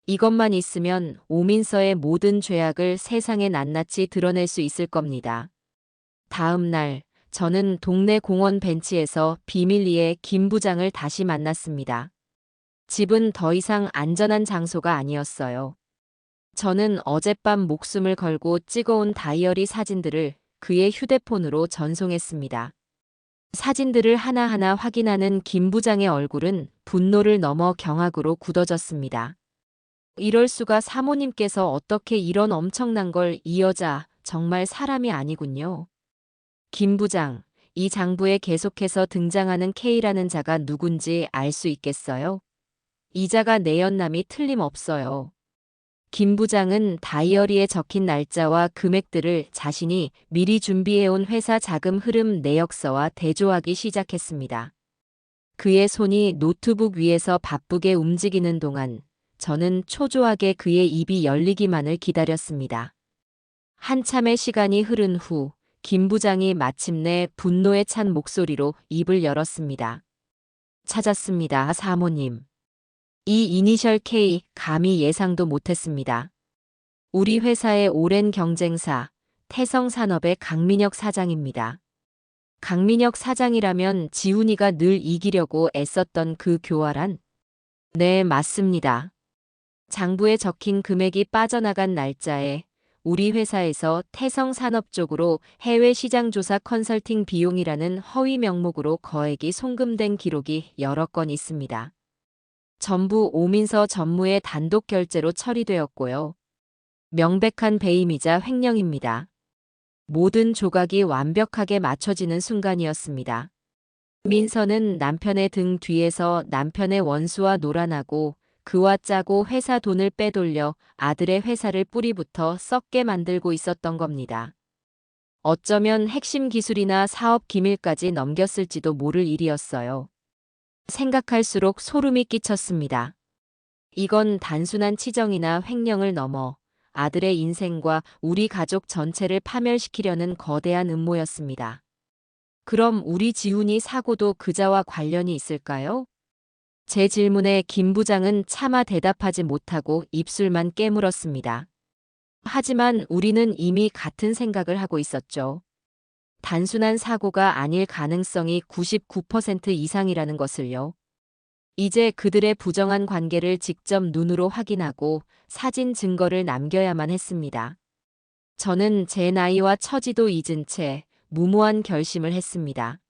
이것만 있으면 오민서의 모든 죄악을 세상에 낱낱이 드러낼 수 있을 겁니다. 다음 날 저는 동네 공원 벤치에서 비밀리에 김 부장을 다시 만났습니다. 집은 더 이상 안전한 장소가 아니었어요. 저는 어젯밤 목숨을 걸고 찍어온 다이어리 사진들을 그의 휴대폰으로 전송했습니다. 사진들을 하나하나 확인하는 김 부장의 얼굴은 분노를 넘어 경악으로 굳어졌습니다. 이럴 수가 사모님께서 어떻게 이런 엄청난 걸 이 여자 정말 사람이 아니군요. 김 부장, 이 장부에 계속해서 등장하는 K라는 자가 누군지 알 수 있겠어요? 이 자가 내연남이 틀림없어요. 김 부장은 다이어리에 적힌 날짜와 금액들을 자신이 미리 준비해온 회사 자금 흐름 내역서와 대조하기 시작했습니다. 그의 손이 노트북 위에서 바쁘게 움직이는 동안 저는 초조하게 그의 입이 열리기만을 기다렸습니다. 한참의 시간이 흐른 후 김 부장이 마침내 분노에 찬 목소리로 입을 열었습니다. 찾았습니다, 사모님. 이 이니셜 K 감히 예상도 못했습니다. 우리 회사의 오랜 경쟁사 태성산업의 강민혁 사장입니다. 강민혁 사장이라면 지훈이가 늘 이기려고 애썼던 그 교활한? 네, 맞습니다. 장부에 적힌 금액이 빠져나간 날짜에 우리 회사에서 태성산업 쪽으로 해외 시장 조사 컨설팅 비용이라는 허위 명목으로 거액이 송금된 기록이 여러 건 있습니다. 전부 오민서 전무의 단독 결제로 처리되었고요. 명백한 배임이자 횡령입니다. 모든 조각이 완벽하게 맞춰지는 순간이었습니다. 민서는 남편의 등 뒤에서 남편의 원수와 놀아나고 그와 짜고 회사 돈을 빼돌려 아들의 회사를 뿌리부터 썩게 만들고 있었던 겁니다. 어쩌면 핵심 기술이나 사업 기밀까지 넘겼을지도 모를 일이었어요. 생각할수록 소름이 끼쳤습니다. 이건 단순한 치정이나 횡령을 넘어 아들의 인생과 우리 가족 전체를 파멸시키려는 거대한 음모였습니다. 그럼 우리 지훈이 사고도 그자와 관련이 있을까요? 제 질문에 김 부장은 차마 대답하지 못하고 입술만 깨물었습니다. 하지만 우리는 이미 같은 생각을 하고 있었죠. 단순한 사고가 아닐 가능성이 99% 이상이라는 것을요. 이제 그들의 부정한 관계를 직접 눈으로 확인하고 사진 증거를 남겨야만 했습니다. 저는 제 나이와 처지도 잊은 채 무모한 결심을 했습니다.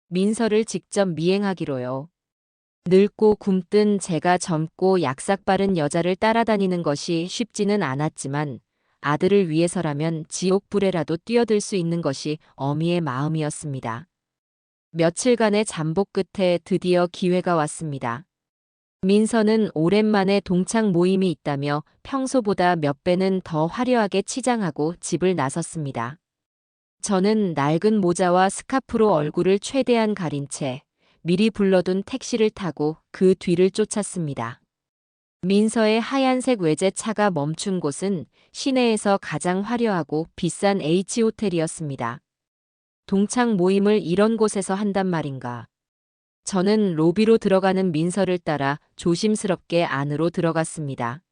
민서를 직접 미행하기로요. 늙고 굼뜬 제가 젊고 약삭 빠른 여자를 따라다니는 것이 쉽지는 않았지만 아들을 위해서라면 지옥불에라도 뛰어들 수 있는 것이 어미의 마음이었습니다. 며칠간의 잠복 끝에 드디어 기회가 왔습니다. 민서는 오랜만에 동창 모임이 있다며 평소보다 몇 배는 더 화려하게 치장하고 집을 나섰습니다. 저는 낡은 모자와 스카프로 얼굴을 최대한 가린 채 미리 불러둔 택시를 타고 그 뒤를 쫓았습니다. 민서의 하얀색 외제차가 멈춘 곳은 시내에서 가장 화려하고 비싼 H호텔이었습니다. 동창 모임을 이런 곳에서 한단 말인가. 저는 로비로 들어가는 민서를 따라 조심스럽게 안으로 들어갔습니다.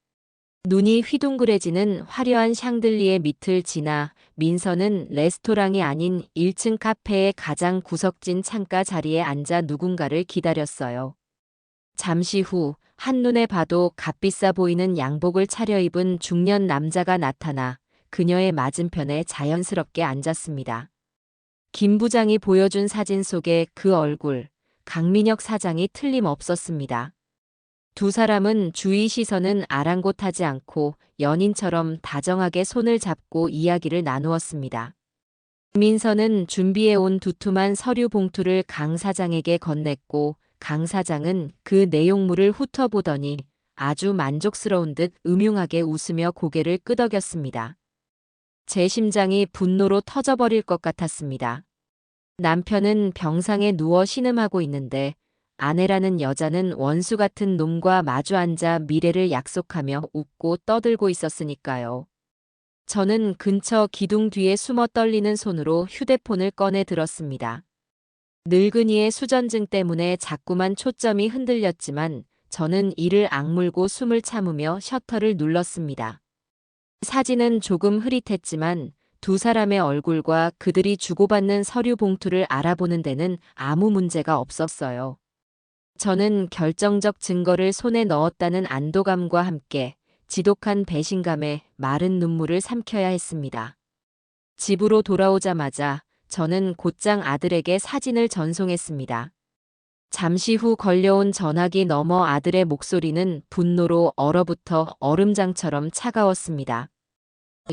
눈이 휘둥그레지는 화려한 샹들리에 밑을 지나 민서는 레스토랑이 아닌 1층 카페의 가장 구석진 창가 자리에 앉아 누군가를 기다렸어요. 잠시 후 한눈에 봐도 값비싸 보이는 양복을 차려입은 중년 남자가 나타나 그녀의 맞은편에 자연스럽게 앉았습니다. 김 부장이 보여준 사진 속의 그 얼굴, 강민혁 사장이 틀림없었습니다. 두 사람은 주위 시선은 아랑곳하지 않고 연인처럼 다정하게 손을 잡고 이야기를 나누었습니다. 민서는 준비해온 두툼한 서류 봉투를 강 사장에게 건넸고 강 사장은 그 내용물을 훑어보더니 아주 만족스러운 듯 음흉하게 웃으며 고개를 끄덕였습니다. 제 심장이 분노로 터져버릴 것 같았습니다. 남편은 병상에 누워 신음하고 있는데 아내라는 여자는 원수 같은 놈과 마주 앉아 미래를 약속하며 웃고 떠들고 있었으니까요. 저는 근처 기둥 뒤에 숨어 떨리는 손으로 휴대폰을 꺼내 들었습니다. 늙은이의 수전증 때문에 자꾸만 초점이 흔들렸지만 저는 이를 악물고 숨을 참으며 셔터를 눌렀습니다. 사진은 조금 흐릿했지만 두 사람의 얼굴과 그들이 주고받는 서류 봉투를 알아보는 데는 아무 문제가 없었어요. 저는 결정적 증거를 손에 넣었다는 안도감과 함께 지독한 배신감에 마른 눈물을 삼켜야 했습니다. 집으로 돌아오자마자 저는 곧장 아들에게 사진을 전송했습니다. 잠시 후 걸려온 전화기 너머 아들의 목소리는 분노로 얼어붙어 얼음장처럼 차가웠습니다.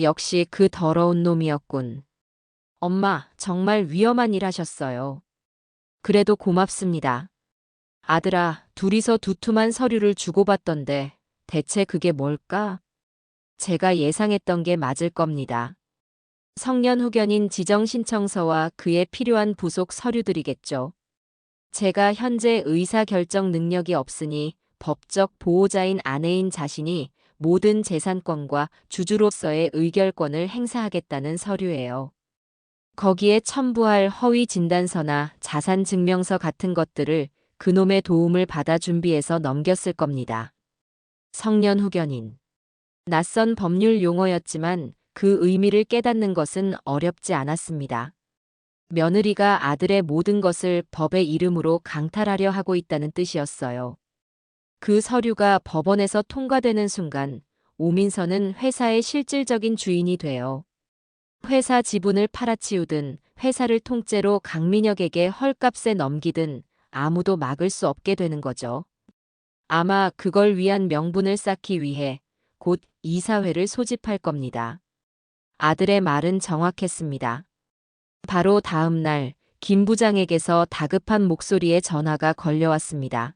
역시 그 더러운 놈이었군. 엄마, 정말 위험한 일 하셨어요. 그래도 고맙습니다. 아들아, 둘이서 두툼한 서류를 주고받던데 대체 그게 뭘까? 제가 예상했던 게 맞을 겁니다. 성년 후견인 지정 신청서와 그에 필요한 부속 서류들이겠죠. 제가 현재 의사결정 능력이 없으니 법적 보호자인 아내인 자신이 모든 재산권과 주주로서의 의결권을 행사하겠다는 서류예요. 거기에 첨부할 허위 진단서나 자산 증명서 같은 것들을 그놈의 도움을 받아 준비해서 넘겼을 겁니다. 성년 후견인. 낯선 법률 용어였지만 그 의미를 깨닫는 것은 어렵지 않았습니다. 며느리가 아들의 모든 것을 법의 이름으로 강탈하려 하고 있다는 뜻이었어요. 그 서류가 법원에서 통과되는 순간 오민서는 회사의 실질적인 주인이 되어 회사 지분을 팔아치우든 회사를 통째로 강민혁에게 헐값에 넘기든 아무도 막을 수 없게 되는 거죠. 아마 그걸 위한 명분을 쌓기 위해 곧 이사회를 소집할 겁니다. 아들의 말은 정확했습니다. 바로 다음 날 김 부장에게서 다급한 목소리의 전화가 걸려왔습니다.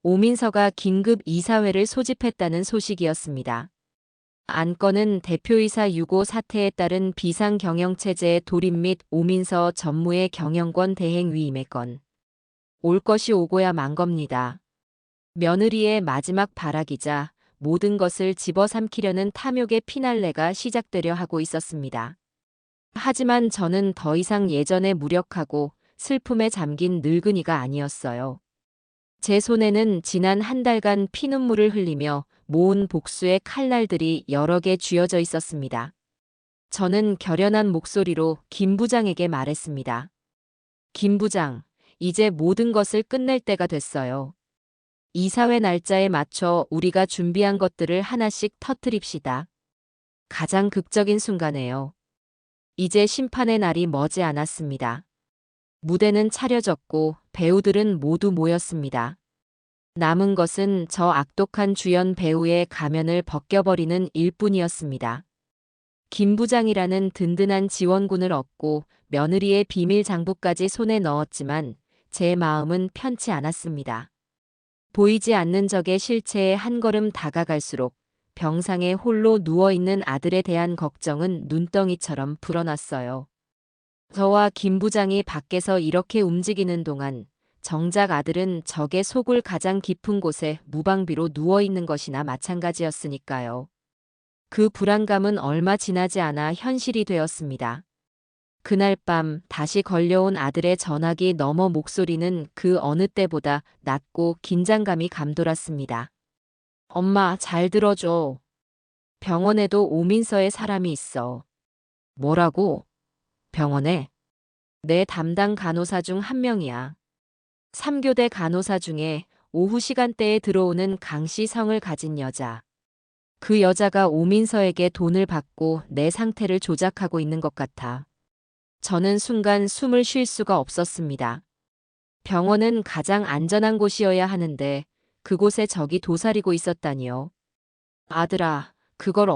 오민서가 긴급 이사회를 소집했다는 소식이었습니다. 안건은 대표이사 유고 사태에 따른 비상경영체제의 돌입 및 오민서 전무의 경영권 대행 위임의 건. 올 것이 오고야 만 겁니다. 며느리의 마지막 발악이자 모든 것을 집어삼키려는 탐욕의 피날레가 시작되려 하고 있었습니다. 하지만 저는 더 이상 예전에 무력하고 슬픔에 잠긴 늙은이가 아니었어요. 제 손에는 지난 한 달간 피눈물을 흘리며 모은 복수의 칼날들이 여러 개 쥐어져 있었습니다. 저는 결연한 목소리로 김 부장에게 말했습니다. 김 부장, 이제 모든 것을 끝낼 때가 됐어요. 이사회 날짜에 맞춰 우리가 준비한 것들을 하나씩 터뜨립시다. 가장 극적인 순간에요. 이제 심판의 날이 머지 않았습니다. 무대는 차려졌고 배우들은 모두 모였습니다. 남은 것은 저 악독한 주연 배우의 가면을 벗겨버리는 일뿐이었습니다. 김 부장이라는 든든한 지원군을 얻고 며느리의 비밀 장부까지 손에 넣었지만 제 마음은 편치 않았습니다. 보이지 않는 적의 실체에 한 걸음 다가갈수록 병상에 홀로 누워있는 아들에 대한 걱정은 눈덩이처럼 불어났어요. 저와 김 부장이 밖에서 이렇게 움직이는 동안 정작 아들은 적의 속을 가장 깊은 곳에 무방비로 누워있는 것이나 마찬가지였으니까요. 그 불안감은 얼마 지나지 않아 현실이 되었습니다. 그날 밤 다시 걸려온 아들의 전화기 너머 목소리는 그 어느 때보다 낮고 긴장감이 감돌았습니다. 엄마, 잘 들어줘. 병원에도 오민서의 사람이 있어. 뭐라고? 병원에? 내 담당 간호사 중 한 명이야. 3교대 간호사 중에 오후 시간대에 들어오는 강씨 성을 가진 여자. 그 여자가 오민서에게 돈을 받고 내 상태를 조작하고 있는 것 같아. 저는 순간 숨을 쉴 수가 없었습니다. 병원은 가장 안전한 곳이어야 하는데 그곳에 적이 도사리고 있었다니요. 아들아, 그걸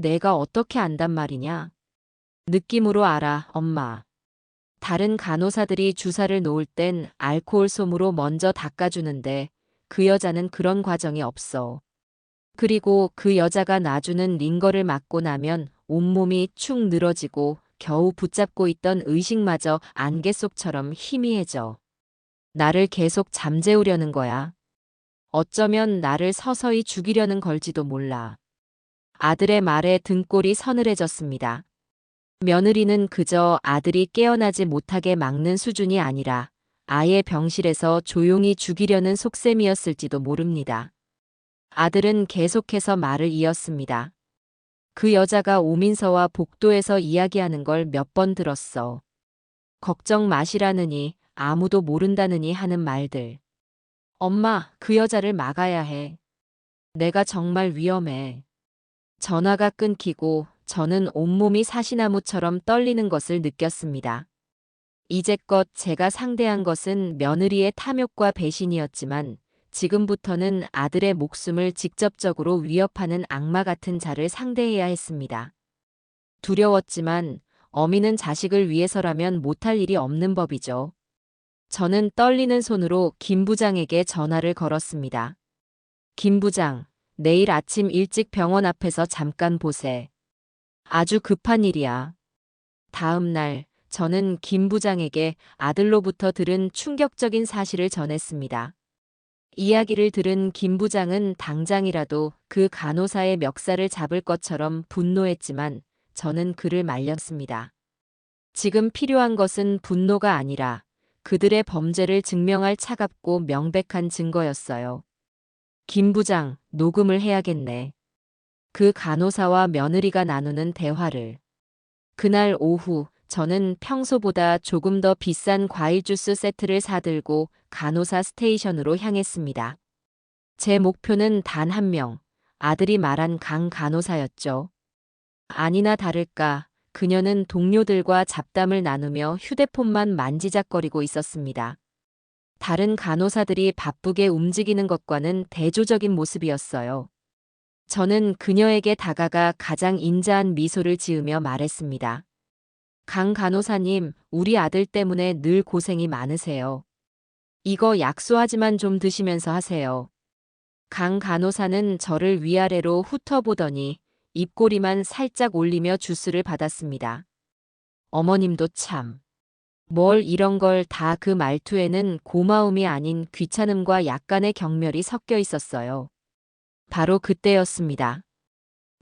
내가 어떻게 안단 말이냐? 느낌으로 알아, 엄마. 다른 간호사들이 주사를 놓을 땐 알코올 솜으로 먼저 닦아주는데 그 여자는 그런 과정이 없어. 그리고 그 여자가 놔주는 링거를 맞고 나면 온몸이 축 늘어지고 겨우 붙잡고 있던 의식마저 안개 속처럼 희미해져. 나를 계속 잠재우려는 거야. 어쩌면 나를 서서히 죽이려는 걸지도 몰라. 아들의 말에 등골이 서늘해졌습니다. 며느리는 그저 아들이 깨어나지 못하게 막는 수준이 아니라 아예 병실에서 조용히 죽이려는 속셈이었을지도 모릅니다. 아들은 계속해서 말을 이었습니다. 그 여자가 오민서와 복도에서 이야기하는 걸 몇 번 들었어. 걱정 마시라느니 아무도 모른다느니 하는 말들. 엄마, 그 여자를 막아야 해. 내가 정말 위험해. 전화가 끊기고 저는 온몸이 사시나무처럼 떨리는 것을 느꼈습니다. 이제껏 제가 상대한 것은 며느리의 탐욕과 배신이었지만 지금부터는 아들의 목숨을 직접적으로 위협하는 악마 같은 자를 상대해야 했습니다. 두려웠지만 어미는 자식을 위해서라면 못할 일이 없는 법이죠. 저는 떨리는 손으로 김 부장에게 전화를 걸었습니다. 김 부장, 내일 아침 일찍 병원 앞에서 잠깐 보세. 아주 급한 일이야. 다음 날 저는 김 부장에게 아들로부터 들은 충격적인 사실을 전했습니다. 이야기를 들은 김 부장은 당장이라도 그 간호사의 멱살을 잡을 것처럼 분노했지만 저는 그를 말렸습니다. 지금 필요한 것은 분노가 아니라 그들의 범죄를 증명할 차갑고 명백한 증거였어요. 김 부장, 녹음을 해야겠네. 그 간호사와 며느리가 나누는 대화를. 그날 오후 저는 평소보다 조금 더 비싼 과일 주스 세트를 사들고 간호사 스테이션으로 향했습니다. 제 목표는 단 한 명, 아들이 말한 강 간호사였죠. 아니나 다를까 그녀는 동료들과 잡담을 나누며 휴대폰만 만지작거리고 있었습니다. 다른 간호사들이 바쁘게 움직이는 것과는 대조적인 모습이었어요. 저는 그녀에게 다가가 가장 인자한 미소를 지으며 말했습니다. 강 간호사님, 우리 아들 때문에 늘 고생이 많으세요. 이거 약소하지만 좀 드시면서 하세요. 강 간호사는 저를 위아래로 훑어보더니 입꼬리만 살짝 올리며 주스를 받았습니다. 어머님도 참. 뭘 이런 걸 다. 그 말투에는 고마움이 아닌 귀찮음과 약간의 경멸이 섞여 있었어요. 바로 그때였습니다.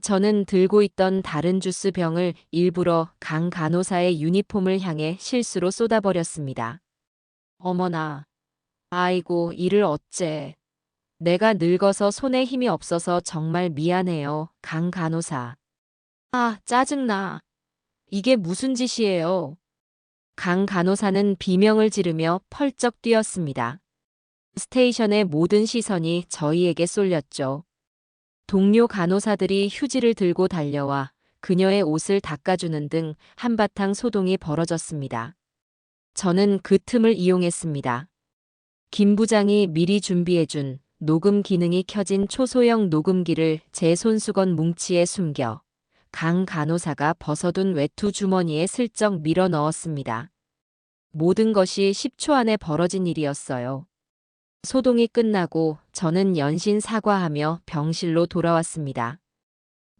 저는 들고 있던 다른 주스 병을 일부러 강 간호사의 유니폼을 향해 실수로 쏟아버렸습니다. 어머나, 아이고, 이를 어째. 내가 늙어서 손에 힘이 없어서 정말 미안해요, 강 간호사. 아, 짜증나. 이게 무슨 짓이에요? 강 간호사는 비명을 지르며 펄쩍 뛰었습니다. 스테이션의 모든 시선이 저희에게 쏠렸죠. 동료 간호사들이 휴지를 들고 달려와 그녀의 옷을 닦아주는 등 한바탕 소동이 벌어졌습니다. 저는 그 틈을 이용했습니다. 김 부장이 미리 준비해준 녹음 기능이 켜진 초소형 녹음기를 제 손수건 뭉치에 숨겨 강 간호사가 벗어둔 외투 주머니에 슬쩍 밀어 넣었습니다. 모든 것이 10초 안에 벌어진 일이었어요. 소동이 끝나고 저는 연신 사과하며 병실로 돌아왔습니다.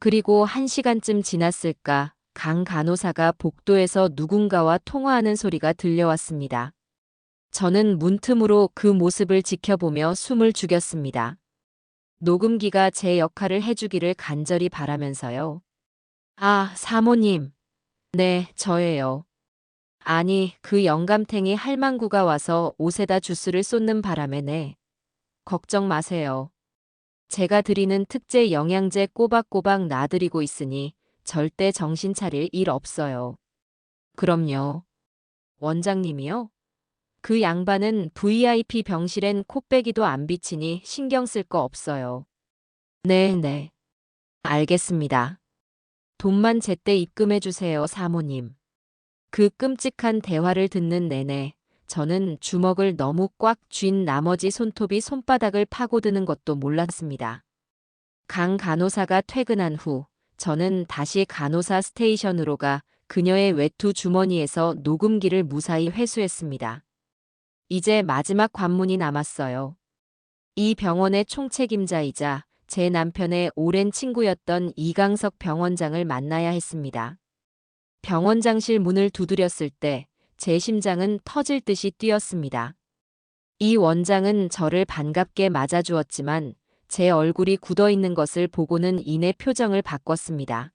그리고 1시간쯤 지났을까 강 간호사가 복도에서 누군가와 통화하는 소리가 들려왔습니다. 저는 문틈으로 그 모습을 지켜보며 숨을 죽였습니다. 녹음기가 제 역할을 해주기를 간절히 바라면서요. 아, 사모님. 네, 저예요. 아니, 그 영감탱이 할망구가 와서 옷에다 주스를 쏟는 바람에네. 걱정 마세요. 제가 드리는 특제 영양제 꼬박꼬박 놔드리고 있으니 절대 정신 차릴 일 없어요. 그럼요. 원장님이요? 그 양반은 VIP 병실엔 코빼기도 안 비치니 신경 쓸 거 없어요. 네. 알겠습니다. 돈만 제때 입금해 주세요, 사모님. 그 끔찍한 대화를 듣는 내내 저는 주먹을 너무 꽉 쥔 나머지 손톱이 손바닥을 파고드는 것도 몰랐습니다. 강 간호사가 퇴근한 후 저는 다시 간호사 스테이션으로 가 그녀의 외투 주머니에서 녹음기를 무사히 회수했습니다. 이제 마지막 관문이 남았어요. 이 병원의 총책임자이자 제 남편의 오랜 친구였던 이강석 병원장을 만나야 했습니다. 병원장실 문을 두드렸을 때 제 심장은 터질 듯이 뛰었습니다. 이 원장은 저를 반갑게 맞아주었지만 제 얼굴이 굳어있는 것을 보고는 이내 표정을 바꿨습니다.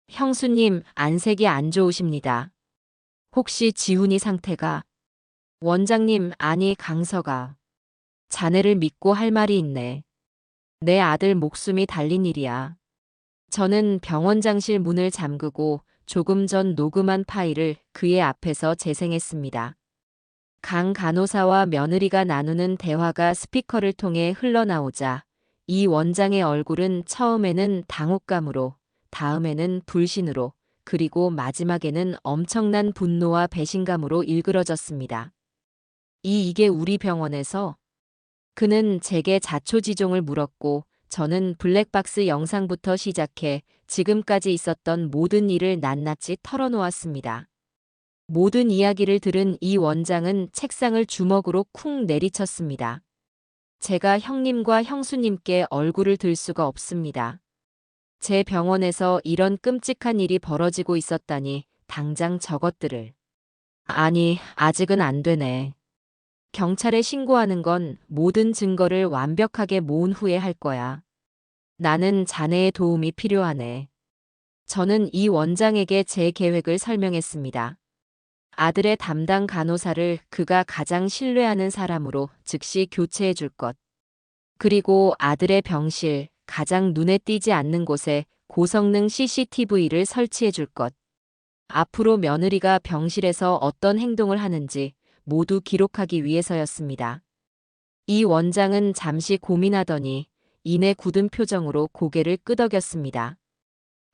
형수님, 안색이 안 좋으십니다. 혹시 지훈이 상태가? 원장님, 아니 강서가. 자네를 믿고 할 말이 있네. 내 아들 목숨이 달린 일이야. 저는 병원장실 문을 잠그고 조금 전 녹음한 파일을 그의 앞에서 재생했습니다. 강 간호사와 며느리가 나누는 대화가 스피커를 통해 흘러나오자 이 원장의 얼굴은 처음에는 당혹감으로, 다음에는 불신으로, 그리고 마지막에는 엄청난 분노와 배신감으로 일그러졌습니다. 이게 우리 병원에서? 그는 제게 자초지종을 물었고 저는 블랙박스 영상부터 시작해 지금까지 있었던 모든 일을 낱낱이 털어놓았습니다. 모든 이야기를 들은 이 원장은 책상을 주먹으로 쿵 내리쳤습니다. 제가 형님과 형수님께 얼굴을 들 수가 없습니다. 제 병원에서 이런 끔찍한 일이 벌어지고 있었다니 당장 저것들을. 아니, 아직은 안 되네. 경찰에 신고하는 건 모든 증거를 완벽하게 모은 후에 할 거야. 나는 자네의 도움이 필요하네. 저는 이 원장에게 제 계획을 설명했습니다. 아들의 담당 간호사를 그가 가장 신뢰하는 사람으로 즉시 교체해 줄 것. 그리고 아들의 병실, 가장 눈에 띄지 않는 곳에 고성능 CCTV를 설치해 줄 것. 앞으로 며느리가 병실에서 어떤 행동을 하는지 모두 기록하기 위해서였습니다. 이 원장은 잠시 고민하더니 이내 굳은 표정으로 고개를 끄덕였습니다.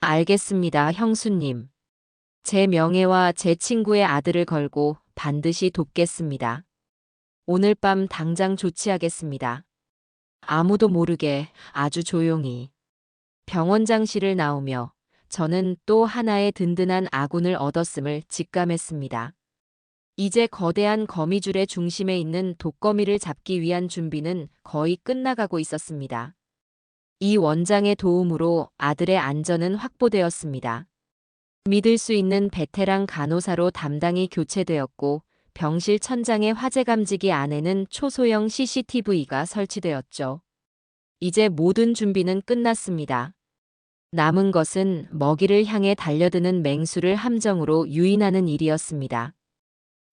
알겠습니다, 형수님. 제 명예와 제 친구의 아들을 걸고 반드시 돕겠습니다. 오늘 밤 당장 조치하겠습니다. 아무도 모르게 아주 조용히. 병원장실을 나오며 저는 또 하나의 든든한 아군을 얻었음을 직감했습니다. 이제 거대한 거미줄의 중심에 있는 독거미를 잡기 위한 준비는 거의 끝나가고 있었습니다. 이 원장의 도움으로 아들의 안전은 확보되었습니다. 믿을 수 있는 베테랑 간호사로 담당이 교체되었고 병실 천장의 화재 감지기 안에는 초소형 CCTV가 설치되었죠. 이제 모든 준비는 끝났습니다. 남은 것은 먹이를 향해 달려드는 맹수를 함정으로 유인하는 일이었습니다.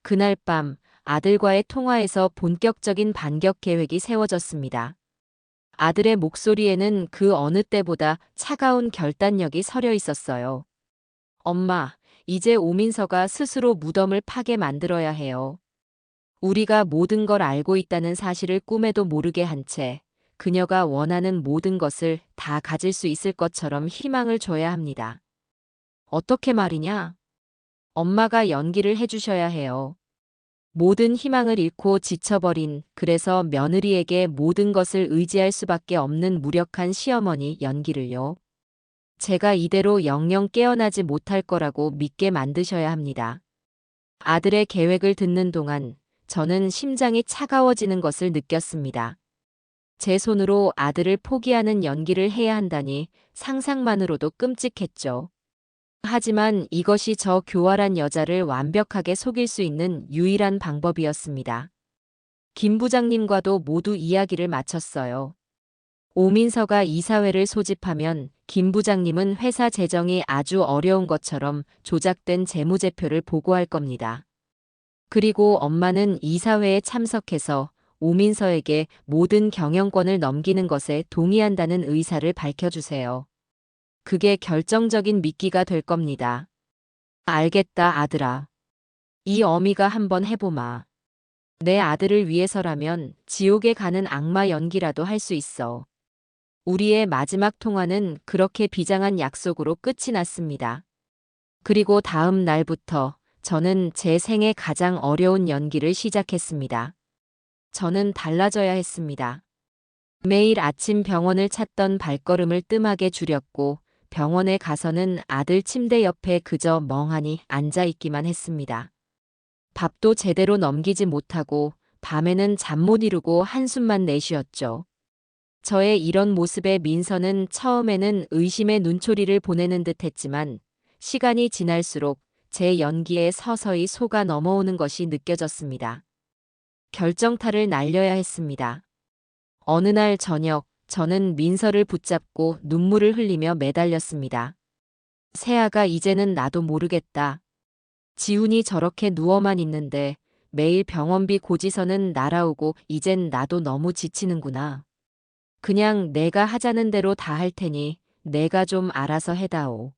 그날 밤 아들과의 통화에서 본격적인 반격 계획이 세워졌습니다. 아들의 목소리에는 그 어느 때보다 차가운 결단력이 서려 있었어요. 엄마, 이제 오민서가 스스로 무덤을 파게 만들어야 해요. 우리가 모든 걸 알고 있다는 사실을 꿈에도 모르게 한 채 그녀가 원하는 모든 것을 다 가질 수 있을 것처럼 희망을 줘야 합니다. 어떻게 말이냐? 엄마가 연기를 해주셔야 해요. 모든 희망을 잃고 지쳐버린, 그래서 며느리에게 모든 것을 의지할 수밖에 없는 무력한 시어머니 연기를요. 제가 이대로 영영 깨어나지 못할 거라고 믿게 만드셔야 합니다. 아들의 계획을 듣는 동안 저는 심장이 차가워지는 것을 느꼈습니다. 제 손으로 아들을 포기하는 연기를 해야 한다니 상상만으로도 끔찍했죠. 하지만 이것이 저 교활한 여자를 완벽하게 속일 수 있는 유일한 방법이었습니다. 김 부장님과도 모두 이야기를 마쳤어요. 오민서가 이사회를 소집하면 김 부장님은 회사 재정이 아주 어려운 것처럼 조작된 재무제표를 보고할 겁니다. 그리고 엄마는 이사회에 참석해서 오민서에게 모든 경영권을 넘기는 것에 동의한다는 의사를 밝혀주세요. 그게 결정적인 미끼가 될 겁니다. 알겠다, 아들아. 이 어미가 한번 해보마. 내 아들을 위해서라면 지옥에 가는 악마 연기라도 할 수 있어. 우리의 마지막 통화는 그렇게 비장한 약속으로 끝이 났습니다. 그리고 다음 날부터 저는 제 생애 가장 어려운 연기를 시작했습니다. 저는 달라져야 했습니다. 매일 아침 병원을 찾던 발걸음을 뜸하게 줄였고 병원에 가서는 아들 침대 옆에 그저 멍하니 앉아 있기만 했습니다. 밥도 제대로 넘기지 못하고 밤에는 잠 못 이루고 한숨만 내쉬었죠. 저의 이런 모습에 민서는 처음에는 의심의 눈초리를 보내는 듯 했지만 시간이 지날수록 제 연기에 서서히 속아 넘어오는 것이 느껴졌습니다. 결정타를 날려야 했습니다. 어느 날 저녁, 저는 민서를 붙잡고 눈물을 흘리며 매달렸습니다. 세아가 이제는 나도 모르겠다. 지훈이 저렇게 누워만 있는데 매일 병원비 고지서는 날아오고 이젠 나도 너무 지치는구나. 그냥 내가 하자는 대로 다 할 테니 내가 좀 알아서 해다오.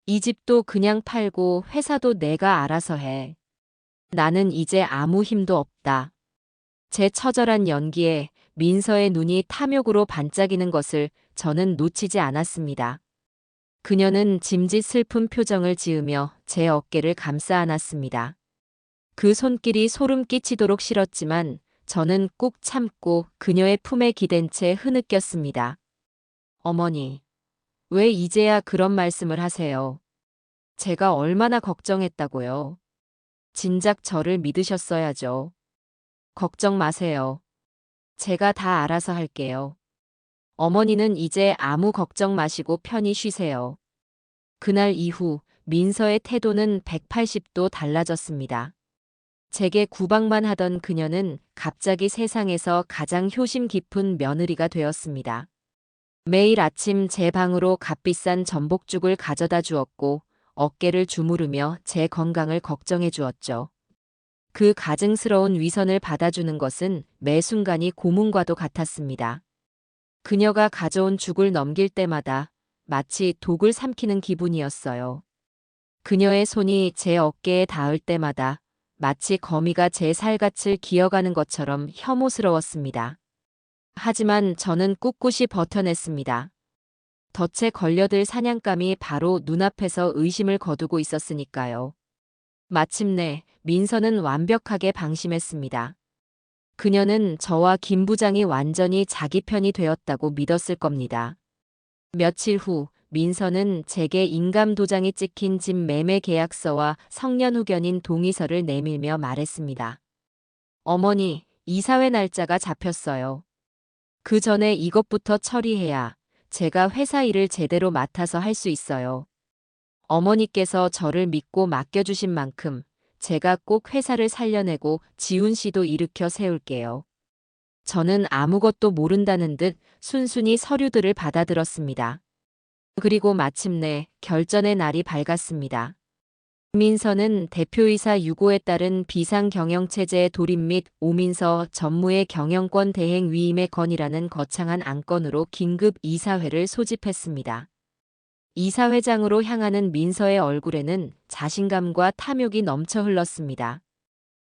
이 집도 그냥 팔고 회사도 내가 알아서 해. 나는 이제 아무 힘도 없다. 제 처절한 연기에 민서의 눈이 탐욕으로 반짝이는 것을 저는 놓치지 않았습니다. 그녀는 짐짓 슬픈 표정을 지으며 제 어깨를 감싸 안았습니다. 그 손길이 소름 끼치도록 싫었지만 저는 꾹 참고 그녀의 품에 기댄 채 흐느꼈습니다. 어머니, 왜 이제야 그런 말씀을 하세요? 제가 얼마나 걱정했다고요. 진작 저를 믿으셨어야죠. 걱정 마세요. 제가 다 알아서 할게요. 어머니는 이제 아무 걱정 마시고 편히 쉬세요. 그날 이후 민서의 태도는 180도 달라졌습니다. 제게 구박만 하던 그녀는 갑자기 세상에서 가장 효심 깊은 며느리가 되었습니다. 매일 아침 제 방으로 값비싼 전복죽을 가져다 주었고 어깨를 주무르며 제 건강을 걱정해 주었죠. 그 가증스러운 위선을 받아주는 것은 매 순간이 고문과도 같았습니다. 그녀가 가져온 죽을 넘길 때마다 마치 독을 삼키는 기분이었어요. 그녀의 손이 제 어깨에 닿을 때마다 마치 거미가 제 살갗을 기어가는 것처럼 혐오스러웠습니다. 하지만 저는 꿋꿋이 버텨냈습니다. 덫에 걸려들 사냥감이 바로 눈앞에서 의심을 거두고 있었으니까요. 마침내 민서는 완벽하게 방심했습니다. 그녀는 저와 김 부장이 완전히 자기 편이 되었다고 믿었을 겁니다. 며칠 후 민서는 제게 인감 도장이 찍힌 집 매매 계약서와 성년 후견인 동의서를 내밀며 말했습니다. 어머니, 이사회 날짜가 잡혔어요. 그 전에 이것부터 처리해야 제가 회사 일을 제대로 맡아서 할 수 있어요. 어머니께서 저를 믿고 맡겨주신 만큼 제가 꼭 회사를 살려내고 지훈 씨도 일으켜 세울게요. 저는 아무것도 모른다는 듯 순순히 서류들을 받아들었습니다. 그리고 마침내 결전의 날이 밝았습니다. 민서는 대표이사 유고에 따른 비상경영체제의 도입 및 오민서 전무의 경영권 대행 위임의 건이라는 거창한 안건으로 긴급 이사회를 소집했습니다. 이사회장으로 향하는 민서의 얼굴에는 자신감과 탐욕이 넘쳐 흘렀습니다.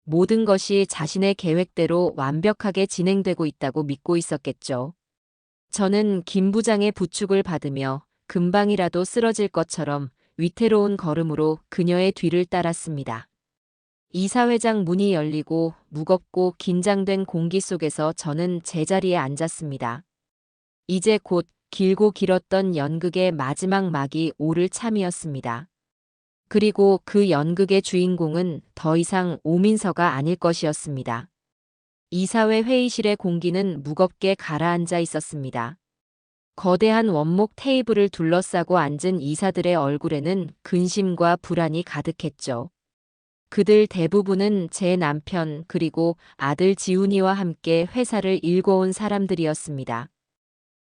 모든 것이 자신의 계획대로 완벽하게 진행되고 있다고 믿고 있었겠죠. 저는 김 부장의 부축을 받으며 금방이라도 쓰러질 것처럼 위태로운 걸음으로 그녀의 뒤를 따랐습니다. 이사회장 문이 열리고 무겁고 긴장된 공기 속에서 저는 제자리에 앉았습니다. 이제 곧 길고 길었던 연극의 마지막 막이 오를 참이었습니다. 그리고 그 연극의 주인공은 더 이상 오민서가 아닐 것이었습니다. 이사회 회의실의 공기는 무겁게 가라앉아 있었습니다. 거대한 원목 테이블을 둘러싸고 앉은 이사들의 얼굴에는 근심과 불안이 가득했죠. 그들 대부분은 제 남편 그리고 아들 지훈이와 함께 회사를 일궈온 사람들이었습니다.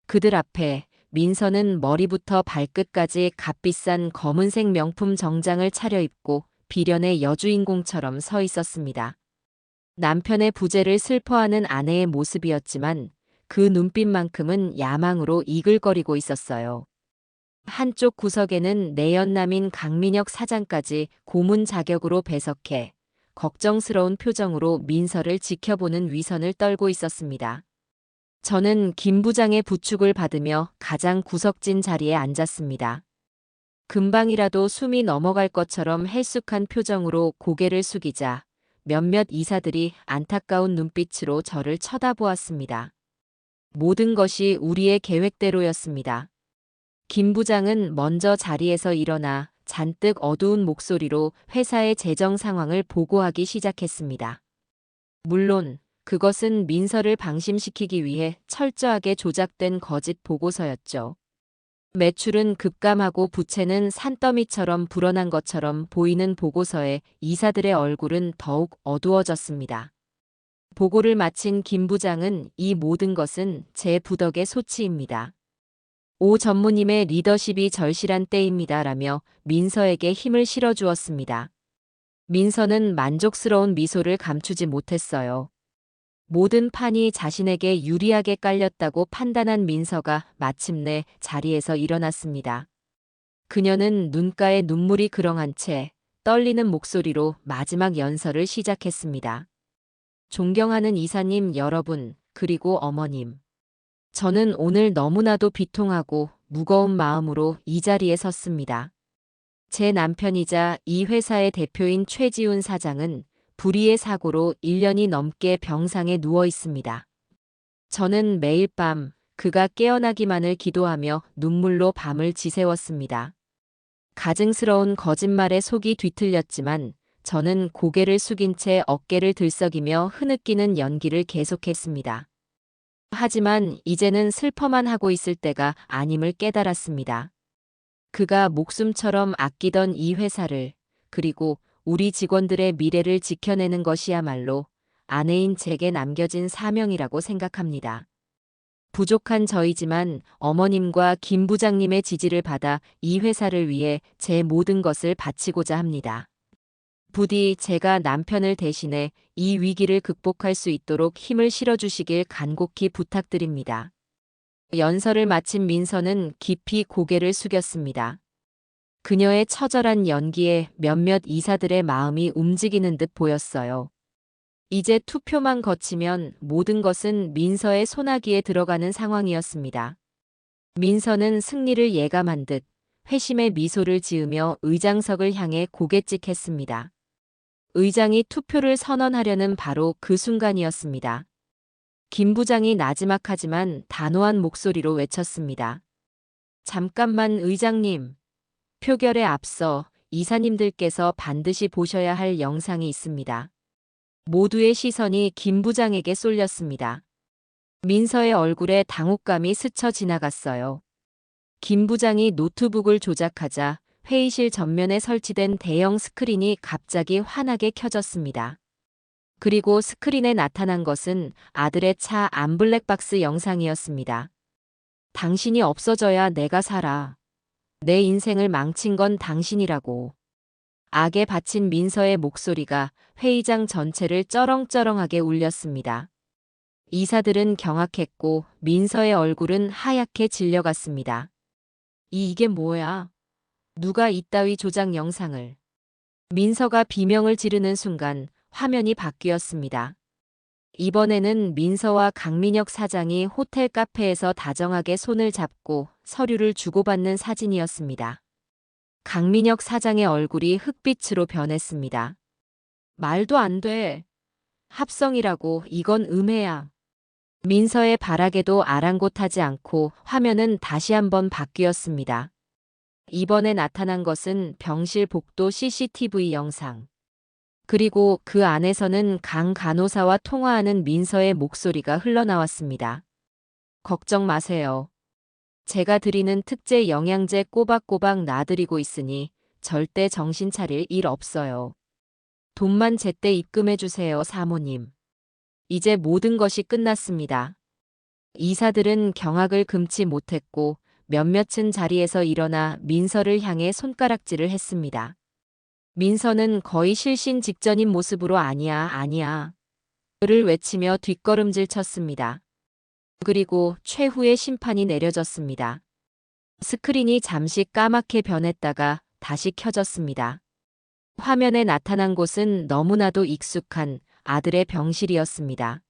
그들 앞에 민서는 머리부터 발끝까지 값비싼 검은색 명품 정장을 차려입고 비련의 여주인공처럼 서 있었습니다. 남편의 부재를 슬퍼하는 아내의 모습이었지만 그 눈빛만큼은 야망으로 이글거리고 있었어요. 한쪽 구석에는 내연남인 강민혁 사장까지 고문 자격으로 배석해 걱정스러운 표정으로 민서를 지켜보는 위선을 떨고 있었습니다. 저는 김 부장의 부축을 받으며 가장 구석진 자리에 앉았습니다. 금방이라도 숨이 넘어갈 것처럼 헬쑥한 표정으로 고개를 숙이자 몇몇 이사들이 안타까운 눈빛으로 저를 쳐다보았습니다. 모든 것이 우리의 계획대로였습니다. 김 부장은 먼저 자리에서 일어나 잔뜩 어두운 목소리로 회사의 재정 상황을 보고하기 시작했습니다. 물론 그것은 민서를 방심시키기 위해 철저하게 조작된 거짓 보고서였죠. 매출은 급감하고 부채는 산더미처럼 불어난 것처럼 보이는 보고서에 이사들의 얼굴은 더욱 어두워졌습니다. 보고를 마친 김 부장은 이 모든 것은 제 부덕의 소치입니다. 오 전무님의 리더십이 절실한 때입니다라며 민서에게 힘을 실어주었습니다. 민서는 만족스러운 미소를 감추지 못했어요. 모든 판이 자신에게 유리하게 깔렸다고 판단한 민서가 마침내 자리에서 일어났습니다. 그녀는 눈가에 눈물이 그렁한 채 떨리는 목소리로 마지막 연설을 시작했습니다. 존경하는 이사님 여러분, 그리고 어머님. 저는 오늘 너무나도 비통하고 무거운 마음으로 이 자리에 섰습니다. 제 남편이자 이 회사의 대표인 최지훈 사장은 불의의 사고로 1년이 넘게 병상에 누워 있습니다. 저는 매일 밤 그가 깨어나기만을 기도하며 눈물로 밤을 지새웠습니다. 가증스러운 거짓말에 속이 뒤틀렸지만 저는 고개를 숙인 채 어깨를 들썩이며 흐느끼는 연기를 계속했습니다. 하지만 이제는 슬퍼만 하고 있을 때가 아님을 깨달았습니다. 그가 목숨처럼 아끼던 이 회사를, 그리고 우리 직원들의 미래를 지켜내는 것이야말로 아내인 제게 남겨진 사명이라고 생각합니다. 부족한 저이지만 어머님과 김 부장님의 지지를 받아 이 회사를 위해 제 모든 것을 바치고자 합니다. 부디 제가 남편을 대신해 이 위기를 극복할 수 있도록 힘을 실어주시길 간곡히 부탁드립니다. 연설을 마친 민서는 깊이 고개를 숙였습니다. 그녀의 처절한 연기에 몇몇 이사들의 마음이 움직이는 듯 보였어요. 이제 투표만 거치면 모든 것은 민서의 손아귀에 들어가는 상황이었습니다. 민서는 승리를 예감한 듯 회심의 미소를 지으며 의장석을 향해 고갯짓했습니다. 의장이 투표를 선언하려는 바로 그 순간이었습니다. 김 부장이 나지막하지만 단호한 목소리로 외쳤습니다. 잠깐만 의장님. 표결에 앞서 이사님들께서 반드시 보셔야 할 영상이 있습니다. 모두의 시선이 김 부장에게 쏠렸습니다. 민서의 얼굴에 당혹감이 스쳐 지나갔어요. 김 부장이 노트북을 조작하자 회의실 전면에 설치된 대형 스크린이 갑자기 환하게 켜졌습니다. 그리고 스크린에 나타난 것은 아들의 차 안블랙박스 영상이었습니다. 당신이 없어져야 내가 살아. 내 인생을 망친 건 당신이라고. 악에 바친 민서의 목소리가 회의장 전체를 쩌렁쩌렁하게 울렸습니다. 이사들은 경악했고 민서의 얼굴은 하얗게 질려갔습니다. 이게 뭐야? 누가 이따위 조작 영상을. 민서가 비명을 지르는 순간 화면이 바뀌었습니다. 이번에는 민서와 강민혁 사장이 호텔 카페에서 다정하게 손을 잡고 서류를 주고받는 사진이었습니다. 강민혁 사장의 얼굴이 흑빛으로 변했습니다. 말도 안 돼. 합성이라고 이건 음해야. 민서의 발악에도 아랑곳하지 않고 화면은 다시 한번 바뀌었습니다. 이번에 나타난 것은 병실 복도 CCTV 영상. 그리고 그 안에서는 강 간호사와 통화하는 민서의 목소리가 흘러나왔습니다. 걱정 마세요. 제가 드리는 특제 영양제 꼬박꼬박 놔드리고 있으니 절대 정신 차릴 일 없어요. 돈만 제때 입금해 주세요, 사모님. 이제 모든 것이 끝났습니다. 이사들은 경악을 금치 못했고 몇몇은 자리에서 일어나 민서를 향해 손가락질을 했습니다. 민서는 거의 실신 직전인 모습으로 아니야, 아니야. 를 외치며 뒷걸음질 쳤습니다. 그리고 최후의 심판이 내려졌습니다. 스크린이 잠시 까맣게 변했다가 다시 켜졌습니다. 화면에 나타난 곳은 너무나도 익숙한 아들의 병실이었습니다.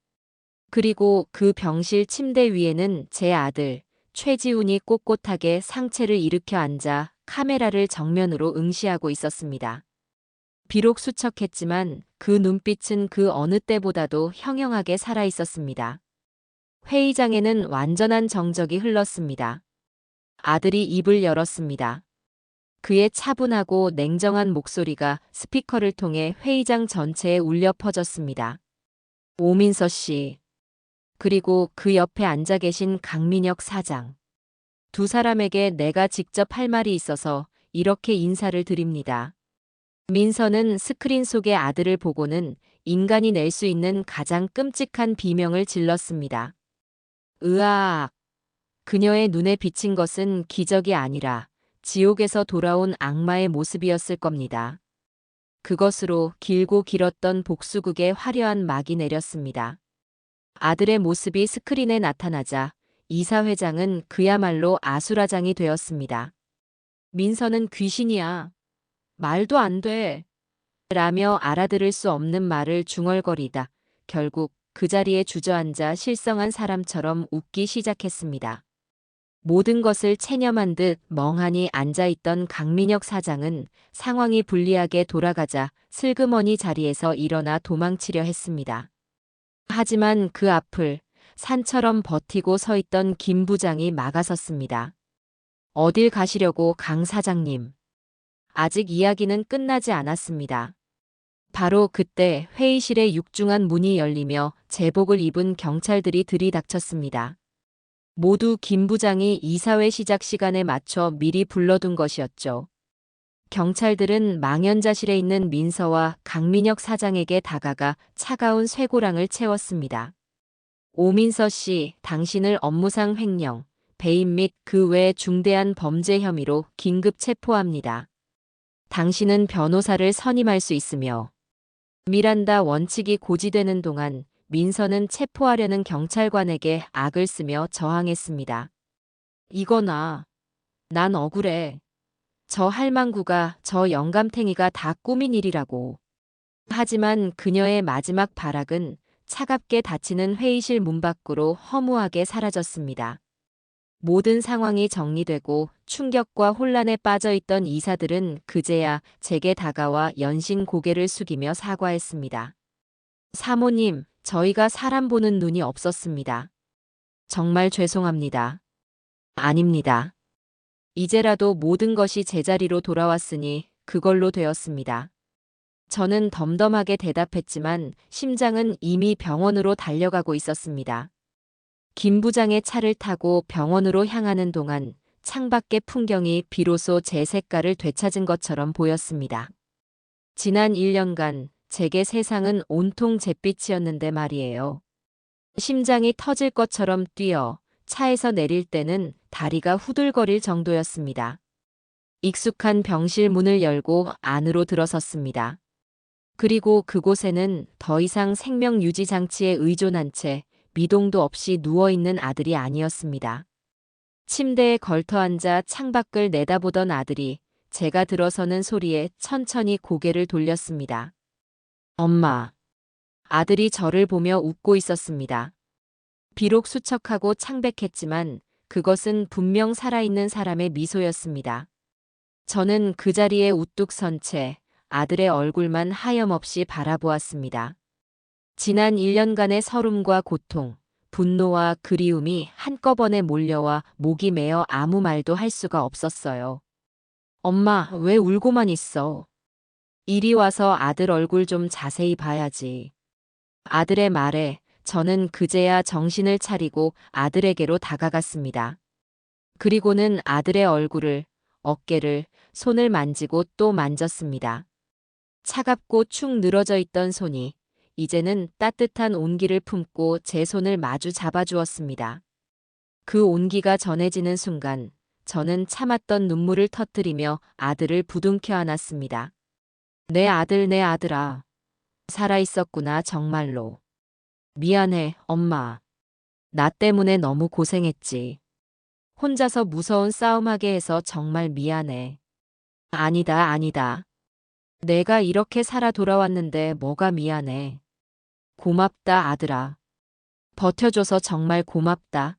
그리고 그 병실 침대 위에는 제 아들 최지훈이 꼿꼿하게 상체를 일으켜 앉아 카메라를 정면으로 응시하고 있었습니다. 비록 수척했지만 그 눈빛은 그 어느 때보다도 형형하게 살아 있었습니다. 회의장에는 완전한 정적이 흘렀습니다. 아들이 입을 열었습니다. 그의 차분하고 냉정한 목소리가 스피커를 통해 회의장 전체에 울려 퍼졌습니다. 오민서 씨. 그리고 그 옆에 앉아 계신 강민혁 사장. 두 사람에게 내가 직접 할 말이 있어서 이렇게 인사를 드립니다. 민서는 스크린 속의 아들을 보고는 인간이 낼 수 있는 가장 끔찍한 비명을 질렀습니다. 으악! 그녀의 눈에 비친 것은 기적이 아니라 지옥에서 돌아온 악마의 모습이었을 겁니다. 그것으로 길고 길었던 복수극의 화려한 막이 내렸습니다. 아들의 모습이 스크린에 나타나자 이사회장은 그야말로 아수라장이 되었습니다. 민서는 귀신이야. 말도 안 돼. 라며 알아들을 수 없는 말을 중얼거리다 결국 그 자리에 주저앉아 실성한 사람처럼 웃기 시작했습니다. 모든 것을 체념한 듯 멍하니 앉아있던 강민혁 사장은 상황이 불리하게 돌아가자 슬그머니 자리에서 일어나 도망치려 했습니다. 하지만 그 앞을 산처럼 버티고 서 있던 김 부장이 막아섰습니다. 어딜 가시려고 강 사장님. 아직 이야기는 끝나지 않았습니다. 바로 그때 회의실의 육중한 문이 열리며 제복을 입은 경찰들이 들이닥쳤습니다. 모두 김 부장이 이사회 시작 시간에 맞춰 미리 불러둔 것이었죠. 경찰들은 망연자실에 있는 민서와 강민혁 사장에게 다가가 차가운 쇠고랑을 채웠습니다. 오민서 씨, 당신을 업무상 횡령, 배임 및 그 외 중대한 범죄 혐의로 긴급 체포합니다. 당신은 변호사를 선임할 수 있으며 미란다 원칙이 고지되는 동안 민서는 체포하려는 경찰관에게 악을 쓰며 저항했습니다. 이거나. 난 억울해. 저 할망구가 저 영감탱이가 다 꾸민 일이라고. 하지만 그녀의 마지막 발악은 차갑게 닫히는 회의실 문 밖으로 허무하게 사라졌습니다. 모든 상황이 정리되고 충격과 혼란에 빠져있던 이사들은 그제야 제게 다가와 연신 고개를 숙이며 사과했습니다. 사모님, 저희가 사람 보는 눈이 없었습니다. 정말 죄송합니다. 아닙니다. 이제라도 모든 것이 제자리로 돌아왔으니 그걸로 되었습니다. 저는 덤덤하게 대답했지만 심장은 이미 병원으로 달려가고 있었습니다. 김 부장의 차를 타고 병원으로 향하는 동안 창밖의 풍경이 비로소 제 색깔을 되찾은 것처럼 보였습니다. 지난 1년간 제게 세상은 온통 잿빛이었는데 말이에요. 심장이 터질 것처럼 뛰어 차에서 내릴 때는 다리가 후들거릴 정도였습니다. 익숙한 병실 문을 열고 안으로 들어섰습니다. 그리고 그곳에는 더 이상 생명 유지 장치에 의존한 채 미동도 없이 누워있는 아들이 아니었습니다. 침대에 걸터 앉아 창밖을 내다보던 아들이 제가 들어서는 소리에 천천히 고개를 돌렸습니다. 엄마. 아들이 저를 보며 웃고 있었습니다. 비록 수척하고 창백했지만 그것은 분명 살아있는 사람의 미소였습니다. 저는 그 자리에 우뚝 선 채 아들의 얼굴만 하염없이 바라보았습니다. 지난 1년간의 서름과 고통, 분노와 그리움이 한꺼번에 몰려와 목이 메어 아무 말도 할 수가 없었어요. 엄마, 왜 울고만 있어? 이리 와서 아들 얼굴 좀 자세히 봐야지. 아들의 말에 저는 그제야 정신을 차리고 아들에게로 다가갔습니다. 그리고는 아들의 얼굴을, 어깨를, 손을 만지고 또 만졌습니다. 차갑고 축 늘어져 있던 손이 이제는 따뜻한 온기를 품고 제 손을 마주 잡아주었습니다. 그 온기가 전해지는 순간 저는 참았던 눈물을 터뜨리며 아들을 부둥켜 안았습니다. 내 아들, 내 아들아. 살아있었구나, 정말로. 미안해, 엄마. 나 때문에 너무 고생했지. 혼자서 무서운 싸움하게 해서 정말 미안해. 아니다, 아니다. 내가 이렇게 살아 돌아왔는데 뭐가 미안해. 고맙다, 아들아. 버텨줘서 정말 고맙다.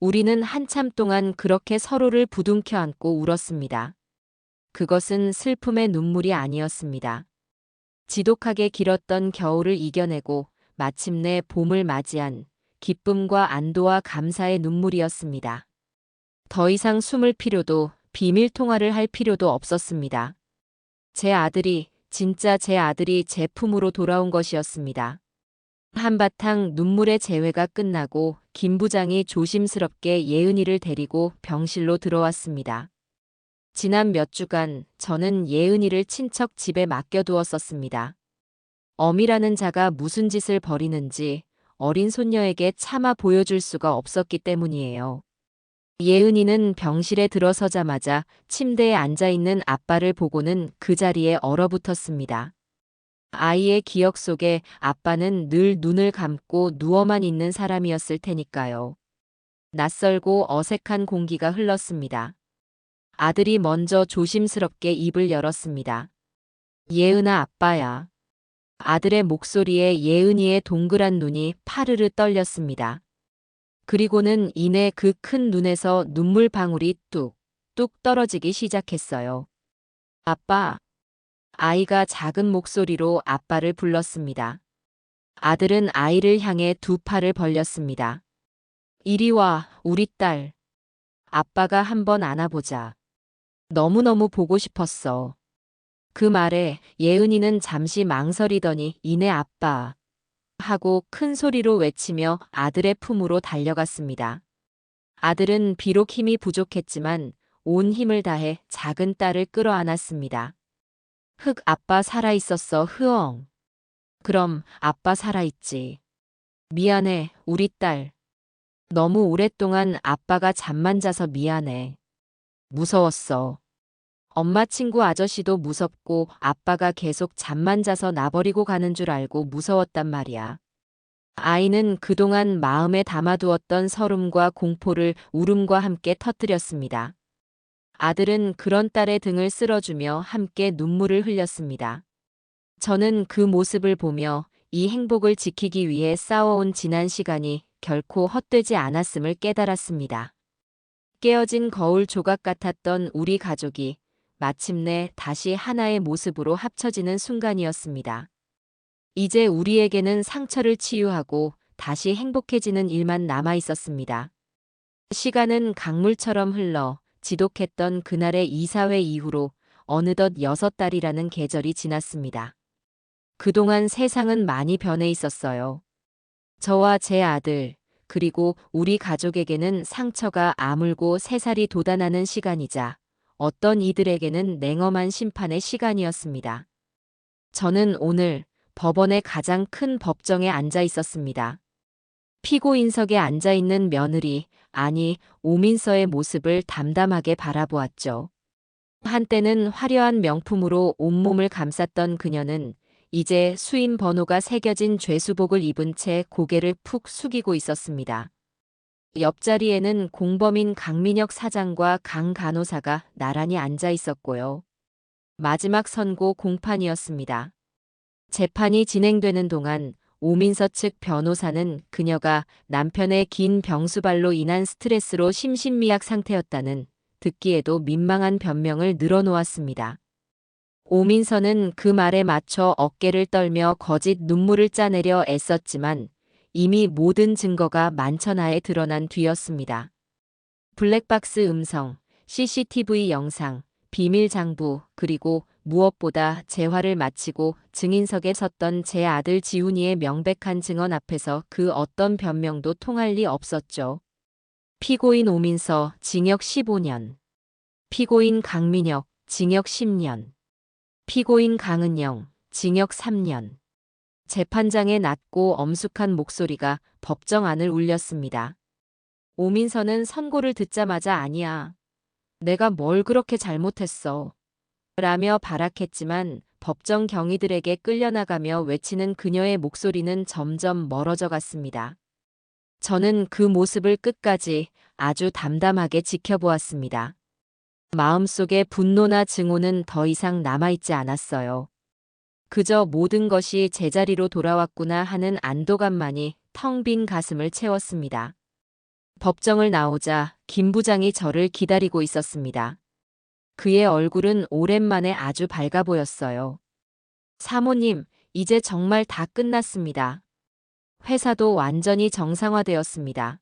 우리는 한참 동안 그렇게 서로를 부둥켜 안고 울었습니다. 그것은 슬픔의 눈물이 아니었습니다. 지독하게 길었던 겨울을 이겨내고 마침내 봄을 맞이한 기쁨과 안도와 감사의 눈물이었습니다. 더 이상 숨을 필요도 비밀 통화를 할 필요도 없었습니다. 제 아들이, 진짜 제 아들이 제 품으로 돌아온 것이었습니다. 한바탕 눈물의 재회가 끝나고 김 부장이 조심스럽게 예은이를 데리고 병실로 들어왔습니다. 지난 몇 주간 저는 예은이를 친척 집에 맡겨두었었습니다. 엄이라는 자가 무슨 짓을 벌이는지 어린 손녀에게 차마 보여줄 수가 없었기 때문이에요. 예은이는 병실에 들어서자마자 침대에 앉아있는 아빠를 보고는 그 자리에 얼어붙었습니다. 아이의 기억 속에 아빠는 늘 눈을 감고 누워만 있는 사람이었을 테니까요. 낯설고 어색한 공기가 흘렀습니다. 아들이 먼저 조심스럽게 입을 열었습니다. 예은아, 아빠야. 아들의 목소리에 예은이의 동그란 눈이 파르르 떨렸습니다. 그리고는 이내 그 큰 눈에서 눈물 방울이 뚝뚝 떨어지기 시작했어요. 아빠. 아이가 작은 목소리로 아빠를 불렀습니다. 아들은 아이를 향해 두 팔을 벌렸습니다. 이리 와, 우리 딸. 아빠가 한번 안아보자. 너무너무 보고 싶었어. 그 말에 예은이는 잠시 망설이더니 이내 아빠 하고 큰 소리로 외치며 아들의 품으로 달려갔습니다. 아들은 비록 힘이 부족했지만 온 힘을 다해 작은 딸을 끌어안았습니다. 아빠 살아있었어, 흐엉. 그럼 아빠 살아있지. 미안해, 우리 딸. 너무 오랫동안 아빠가 잠만 자서 미안해. 무서웠어. 엄마 친구 아저씨도 무섭고 아빠가 계속 잠만 자서 나버리고 가는 줄 알고 무서웠단 말이야. 아이는 그동안 마음에 담아두었던 서름과 공포를 울음과 함께 터뜨렸습니다. 아들은 그런 딸의 등을 쓸어주며 함께 눈물을 흘렸습니다. 저는 그 모습을 보며 이 행복을 지키기 위해 싸워온 지난 시간이 결코 헛되지 않았음을 깨달았습니다. 깨어진 거울 조각 같았던 우리 가족이 마침내 다시 하나의 모습으로 합쳐지는 순간이었습니다. 이제 우리에게는 상처를 치유하고 다시 행복해지는 일만 남아 있었습니다. 시간은 강물처럼 흘러 지독했던 그날의 이사회 이후로 어느덧 6달이라는 계절이 지났습니다. 그동안 세상은 많이 변해 있었어요. 저와 제 아들, 그리고 우리 가족에게는 상처가 아물고 새살이 돋아나는 시간이자 어떤 이들에게는 냉엄한 심판의 시간이었습니다. 저는 오늘 법원의 가장 큰 법정에 앉아 있었습니다. 피고인석에 앉아 있는 며느리, 아니 오민서의 모습을 담담하게 바라보았죠. 한때는 화려한 명품으로 온몸을 감쌌던 그녀는 이제 수임 번호가 새겨진 죄수복을 입은 채 고개를 푹 숙이고 있었습니다. 옆자리에는 공범인 강민혁 사장과 강 간호사가 나란히 앉아 있었고요. 마지막 선고 공판이었습니다. 재판이 진행되는 동안 오민서 측 변호사는 그녀가 남편의 긴 병수발로 인한 스트레스로 심신미약 상태였다는 듣기에도 민망한 변명을 늘어놓았습니다. 오민서는 그 말에 맞춰 어깨를 떨며 거짓 눈물을 짜내려 애썼지만 이미 모든 증거가 만천하에 드러난 뒤였습니다. 블랙박스 음성, CCTV 영상, 비밀 장부, 그리고 무엇보다 재화를 마치고 증인석에 섰던 제 아들 지훈이의 명백한 증언 앞에서 그 어떤 변명도 통할 리 없었죠. 피고인 오민서, 징역 15년. 피고인 강민혁, 징역 10년. 피고인 강은영, 징역 3년. 재판장의 낮고 엄숙한 목소리가 법정 안을 울렸습니다. 오민서는 선고를 듣자마자 아니야. 내가 뭘 그렇게 잘못했어. 라며 발악했지만 법정 경위들에게 끌려나가며 외치는 그녀의 목소리는 점점 멀어져 갔습니다. 저는 그 모습을 끝까지 아주 담담하게 지켜보았습니다. 마음속에 분노나 증오는 더 이상 남아있지 않았어요. 그저 모든 것이 제자리로 돌아왔구나 하는 안도감만이 텅 빈 가슴을 채웠습니다. 법정을 나오자 김 부장이 저를 기다리고 있었습니다. 그의 얼굴은 오랜만에 아주 밝아 보였어요. 사모님, 이제 정말 다 끝났습니다. 회사도 완전히 정상화되었습니다.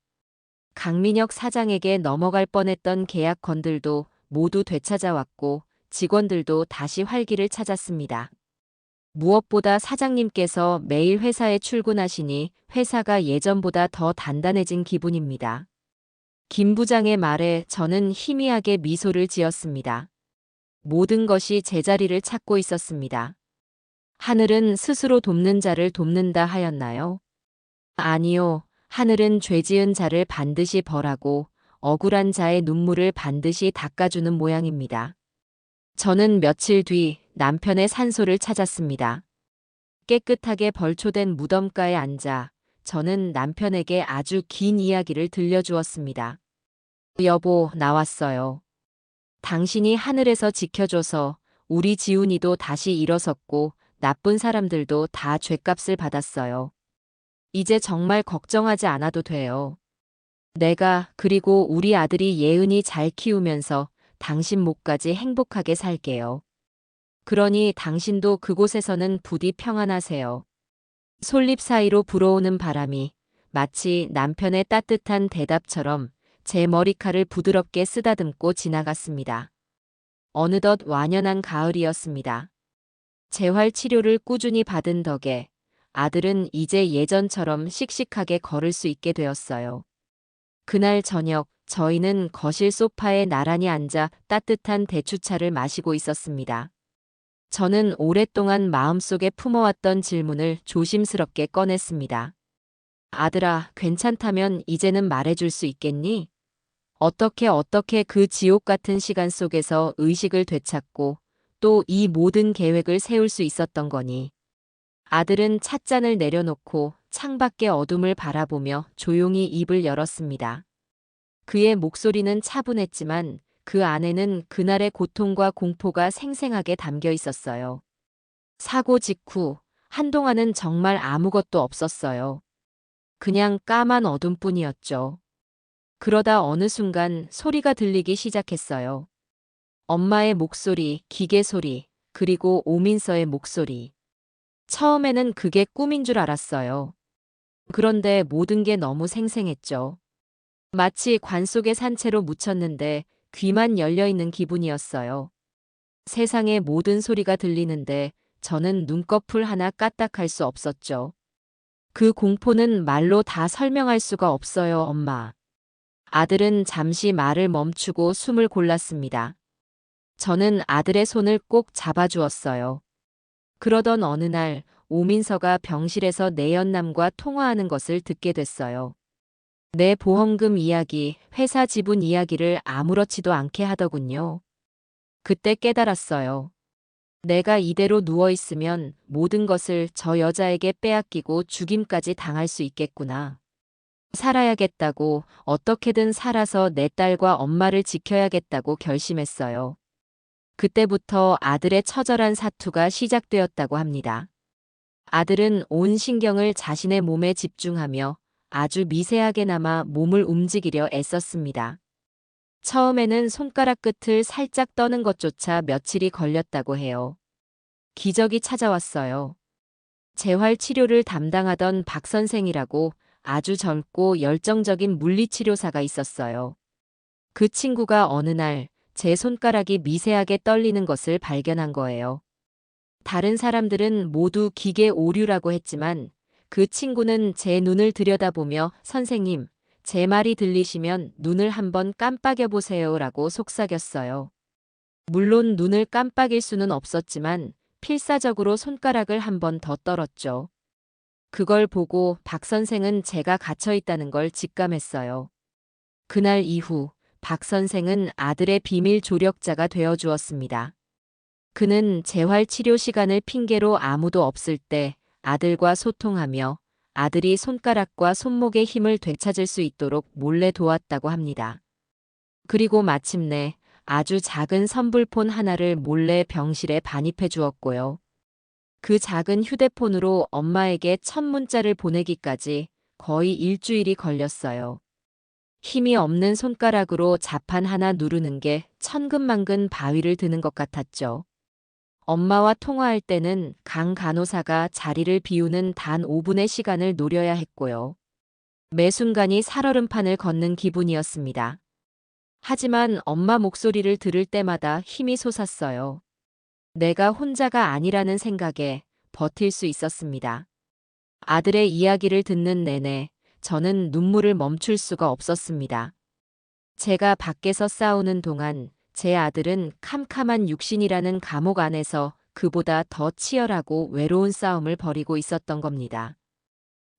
강민혁 사장에게 넘어갈 뻔했던 계약건들도 모두 되찾아왔고 직원들도 다시 활기를 찾았습니다. 무엇보다 사장님께서 매일 회사에 출근하시니 회사가 예전보다 더 단단해진 기분입니다. 김 부장의 말에 저는 희미하게 미소를 지었습니다. 모든 것이 제자리를 찾고 있었습니다. 하늘은 스스로 돕는 자를 돕는다 하였나요? 아니요. 하늘은 죄지은 자를 반드시 벌하고 억울한 자의 눈물을 반드시 닦아주는 모양입니다. 저는 며칠 뒤 남편의 산소를 찾았습니다. 깨끗하게 벌초된 무덤가에 앉아 저는 남편에게 아주 긴 이야기를 들려주었습니다. 여보, 나왔어요. 당신이 하늘에서 지켜줘서 우리 지훈이도 다시 일어섰고 나쁜 사람들도 다 죗값을 받았어요. 이제 정말 걱정하지 않아도 돼요. 내가 그리고 우리 아들이 예은이 잘 키우면서 당신 목까지 행복하게 살게요. 그러니 당신도 그곳에서는 부디 평안하세요. 솔잎 사이로 불어오는 바람이 마치 남편의 따뜻한 대답처럼 제 머리칼을 부드럽게 쓰다듬고 지나갔습니다. 어느덧 완연한 가을이었습니다. 재활 치료를 꾸준히 받은 덕에 아들은 이제 예전처럼 씩씩하게 걸을 수 있게 되었어요. 그날 저녁 저희는 거실 소파에 나란히 앉아 따뜻한 대추차를 마시고 있었습니다. 저는 오랫동안 마음속에 품어왔던 질문을 조심스럽게 꺼냈습니다. 아들아, 괜찮다면 이제는 말해줄 수 있겠니? 어떻게 그 지옥 같은 시간 속에서 의식을 되찾고 또 이 모든 계획을 세울 수 있었던 거니? 아들은 찻잔을 내려놓고 창밖의 어둠을 바라보며 조용히 입을 열었습니다. 그의 목소리는 차분했지만 그 안에는 그날의 고통과 공포가 생생하게 담겨 있었어요. 사고 직후 한동안은 정말 아무것도 없었어요. 그냥 까만 어둠뿐이었죠. 그러다 어느 순간 소리가 들리기 시작했어요. 엄마의 목소리, 기계 소리, 그리고 오민서의 목소리. 처음에는 그게 꿈인 줄 알았어요. 그런데 모든 게 너무 생생했죠. 마치 관 속의 산채로 묻혔는데 귀만 열려있는 기분이었어요. 세상의 모든 소리가 들리는데 저는 눈꺼풀 하나 까딱할 수 없었죠. 그 공포는 말로 다 설명할 수가 없어요, 엄마. 아들은 잠시 말을 멈추고 숨을 골랐습니다. 저는 아들의 손을 꼭 잡아주었어요. 그러던 어느 날 오민서가 병실에서 내연남과 통화하는 것을 듣게 됐어요. 내 보험금 이야기, 회사 지분 이야기를 아무렇지도 않게 하더군요. 그때 깨달았어요. 내가 이대로 누워있으면 모든 것을 저 여자에게 빼앗기고 죽임까지 당할 수 있겠구나. 살아야겠다고, 어떻게든 살아서 내 딸과 엄마를 지켜야겠다고 결심했어요. 그때부터 아들의 처절한 사투가 시작되었다고 합니다. 아들은 온 신경을 자신의 몸에 집중하며 아주 미세하게나마 몸을 움직이려 애썼습니다. 처음에는 손가락 끝을 살짝 떠는 것조차 며칠이 걸렸다고 해요. 기적이 찾아왔어요. 재활 치료를 담당하던 박 선생이라고 아주 젊고 열정적인 물리치료사가 있었어요. 그 친구가 어느 날 제 손가락이 미세하게 떨리는 것을 발견한 거예요. 다른 사람들은 모두 기계 오류라고 했지만 그 친구는 제 눈을 들여다보며 선생님, 제 말이 들리시면 눈을 한번 깜빡여 보세요라고 속삭였어요. 물론 눈을 깜빡일 수는 없었지만 필사적으로 손가락을 한 번 더 떨었죠. 그걸 보고 박 선생은 제가 갇혀 있다는 걸 직감했어요. 그날 이후 박 선생은 아들의 비밀 조력자가 되어 주었습니다. 그는 재활 치료 시간을 핑계로 아무도 없을 때 아들과 소통하며 아들이 손가락과 손목의 힘을 되찾을 수 있도록 몰래 도왔다고 합니다. 그리고 마침내 아주 작은 선불폰 하나를 몰래 병실에 반입해 주었고요. 그 작은 휴대폰으로 엄마에게 첫 문자를 보내기까지 거의 일주일이 걸렸어요. 힘이 없는 손가락으로 자판 하나 누르는 게 천근만근 바위를 드는 것 같았죠. 엄마와 통화할 때는 강 간호사가 자리를 비우는 단 5분의 시간을 노려야 했고요. 매 순간이 살얼음판을 걷는 기분이었습니다. 하지만 엄마 목소리를 들을 때마다 힘이 솟았어요. 내가 혼자가 아니라는 생각에 버틸 수 있었습니다. 아들의 이야기를 듣는 내내 저는 눈물을 멈출 수가 없었습니다. 제가 밖에서 싸우는 동안 제 아들은 캄캄한 육신이라는 감옥 안에서 그보다 더 치열하고 외로운 싸움을 벌이고 있었던 겁니다.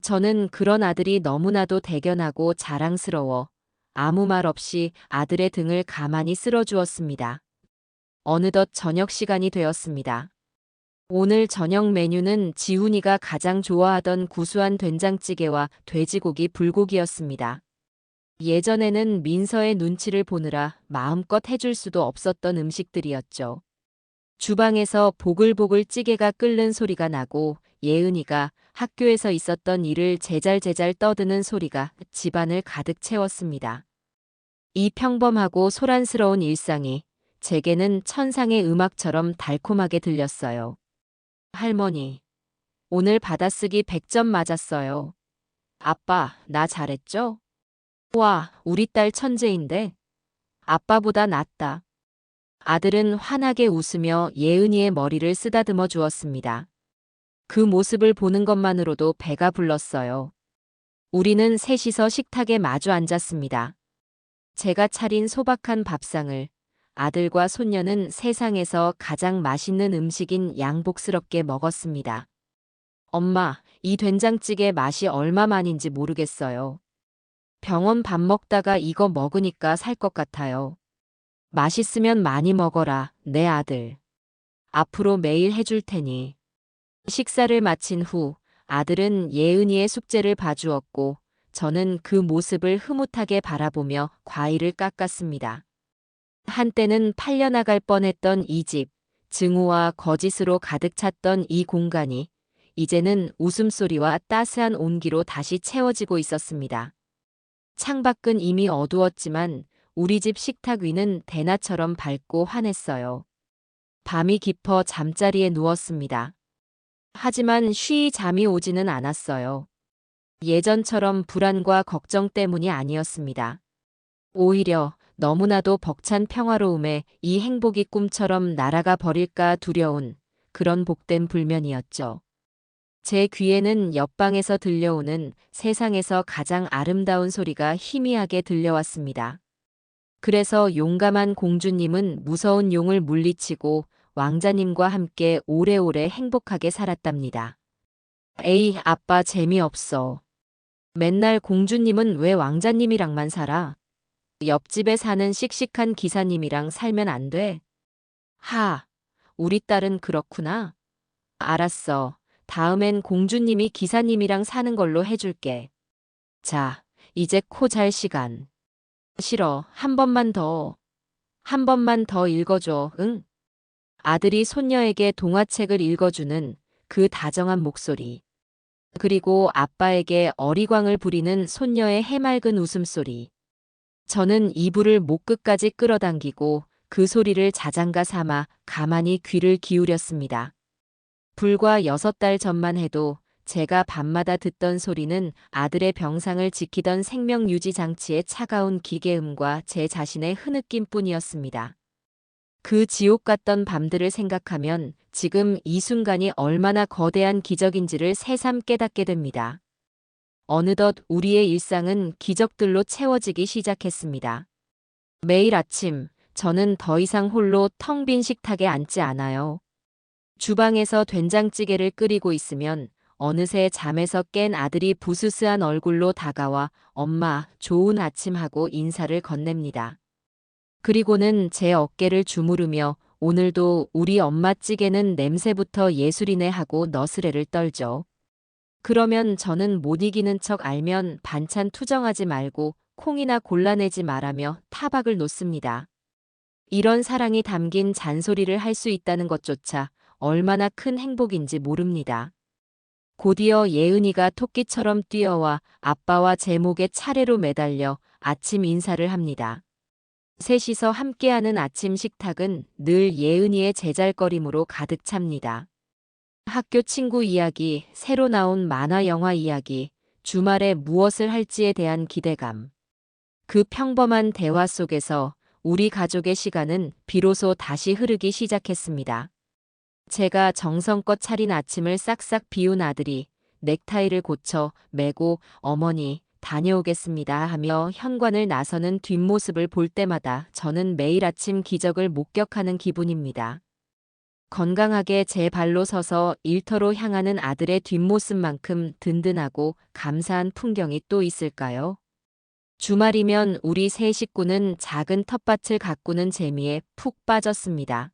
저는 그런 아들이 너무나도 대견하고 자랑스러워 아무 말 없이 아들의 등을 가만히 쓸어주었습니다. 어느덧 저녁 시간이 되었습니다. 오늘 저녁 메뉴는 지훈이가 가장 좋아하던 구수한 된장찌개와 돼지고기 불고기였습니다. 예전에는 민서의 눈치를 보느라 마음껏 해줄 수도 없었던 음식들이었죠. 주방에서 보글보글 찌개가 끓는 소리가 나고 예은이가 학교에서 있었던 일을 제잘제잘 떠드는 소리가 집안을 가득 채웠습니다. 이 평범하고 소란스러운 일상이 제게는 천상의 음악처럼 달콤하게 들렸어요. 할머니, 오늘 받아쓰기 100점 맞았어요. 아빠, 나 잘했죠? 와, 우리 딸 천재인데? 아빠보다 낫다. 아들은 환하게 웃으며 예은이의 머리를 쓰다듬어 주었습니다. 그 모습을 보는 것만으로도 배가 불렀어요. 우리는 셋이서 식탁에 마주 앉았습니다. 제가 차린 소박한 밥상을 아들과 손녀는 세상에서 가장 맛있는 음식인 양복스럽게 먹었습니다. 엄마, 이 된장찌개 맛이 얼마만인지 모르겠어요. 병원 밥 먹다가 이거 먹으니까 살 것 같아요. 맛있으면 많이 먹어라, 내 아들. 앞으로 매일 해줄 테니. 식사를 마친 후 아들은 예은이의 숙제를 봐주었고 저는 그 모습을 흐뭇하게 바라보며 과일을 깎았습니다. 한때는 팔려나갈 뻔했던 이 집, 증오와 거짓으로 가득 찼던 이 공간이 이제는 웃음소리와 따스한 온기로 다시 채워지고 있었습니다. 창밖은 이미 어두웠지만 우리 집 식탁 위는 대낮처럼 밝고 환했어요. 밤이 깊어 잠자리에 누웠습니다. 하지만 쉬이 잠이 오지는 않았어요. 예전처럼 불안과 걱정 때문이 아니었습니다. 오히려 너무나도 벅찬 평화로움에 이 행복이 꿈처럼 날아가 버릴까 두려운 그런 복된 불면이었죠. 제 귀에는 옆방에서 들려오는 세상에서 가장 아름다운 소리가 희미하게 들려왔습니다. 그래서 용감한 공주님은 무서운 용을 물리치고 왕자님과 함께 오래오래 행복하게 살았답니다. 에이, 아빠 재미없어. 맨날 공주님은 왜 왕자님이랑만 살아? 옆집에 사는 씩씩한 기사님이랑 살면 안 돼? 우리 딸은 그렇구나. 알았어. 다음엔 공주님이 기사님이랑 사는 걸로 해줄게. 자, 이제 코 잘 시간. 싫어. 한 번만 더. 한 번만 더 읽어줘. 응? 아들이 손녀에게 동화책을 읽어주는 그 다정한 목소리. 그리고 아빠에게 어리광을 부리는 손녀의 해맑은 웃음소리. 저는 이불을 목 끝까지 끌어당기고 그 소리를 자장가 삼아 가만히 귀를 기울였습니다. 불과 6달 전만 해도 제가 밤마다 듣던 소리는 아들의 병상을 지키던 생명유지 장치의 차가운 기계음과 제 자신의 흐느낌뿐이었습니다. 그 지옥 같던 밤들을 생각하면 지금 이 순간이 얼마나 거대한 기적인지를 새삼 깨닫게 됩니다. 어느덧 우리의 일상은 기적들로 채워지기 시작했습니다. 매일 아침, 저는 더 이상 홀로 텅 빈 식탁에 앉지 않아요. 주방에서 된장찌개를 끓이고 있으면 어느새 잠에서 깬 아들이 부스스한 얼굴로 다가와 엄마, 좋은 아침 하고 인사를 건넵니다. 그리고는 제 어깨를 주무르며 오늘도 우리 엄마 찌개는 냄새부터 예술이네 하고 너스레를 떨죠. 그러면 저는 못 이기는 척 알면 반찬 투정하지 말고 콩이나 골라내지 말라며 타박을 놓습니다. 이런 사랑이 담긴 잔소리를 할 수 있다는 것조차 얼마나 큰 행복인지 모릅니다. 곧이어 예은이가 토끼처럼 뛰어와 아빠와 제 목에 차례로 매달려 아침 인사를 합니다. 셋이서 함께하는 아침 식탁은 늘 예은이의 제잘거림으로 가득 찹니다. 학교 친구 이야기, 새로 나온 만화 영화 이야기, 주말에 무엇을 할지에 대한 기대감. 그 평범한 대화 속에서 우리 가족의 시간은 비로소 다시 흐르기 시작했습니다. 제가 정성껏 차린 아침을 싹싹 비운 아들이 넥타이를 고쳐 매고 어머니 다녀오겠습니다 하며 현관을 나서는 뒷모습을 볼 때마다 저는 매일 아침 기적을 목격하는 기분입니다. 건강하게 제 발로 서서 일터로 향하는 아들의 뒷모습만큼 든든하고 감사한 풍경이 또 있을까요? 주말이면 우리 세 식구는 작은 텃밭을 가꾸는 재미에 푹 빠졌습니다.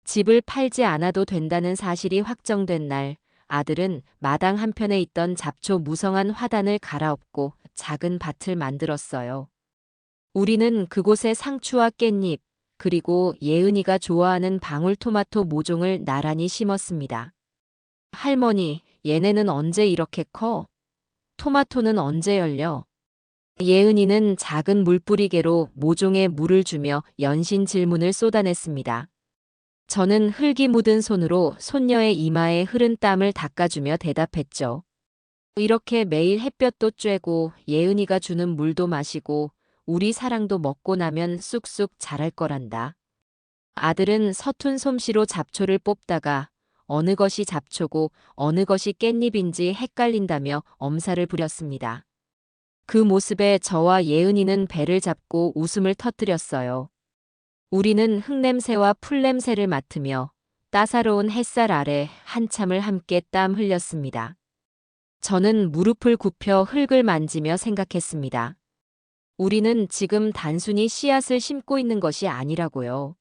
집을 팔지 않아도 된다는 사실이 확정된 날, 아들은 마당 한편에 있던 잡초 무성한 화단을 갈아엎고 작은 밭을 만들었어요. 우리는 그곳에 상추와 깻잎, 그리고 예은이가 좋아하는 방울토마토 모종을 나란히 심었습니다. 할머니, 얘네는 언제 이렇게 커? 토마토는 언제 열려? 예은이는 작은 물뿌리개로 모종에 물을 주며 연신 질문을 쏟아냈습니다. 저는 흙이 묻은 손으로 손녀의 이마에 흐른 땀을 닦아주며 대답했죠. 이렇게 매일 햇볕도 쬐고 예은이가 주는 물도 마시고 우리 사랑도 먹고 나면 쑥쑥 자랄 거란다. 아들은 서툰 솜씨로 잡초를 뽑다가 어느 것이 잡초고 어느 것이 깻잎인지 헷갈린다며 엄살을 부렸습니다. 그 모습에 저와 예은이는 배를 잡고 웃음을 터뜨렸어요. 우리는 흙냄새와 풀냄새를 맡으며 따사로운 햇살 아래 한참을 함께 땀 흘렸습니다. 저는 무릎을 굽혀 흙을 만지며 생각했습니다. 우리는 지금 단순히 씨앗을 심고 있는 것이 아니라고요.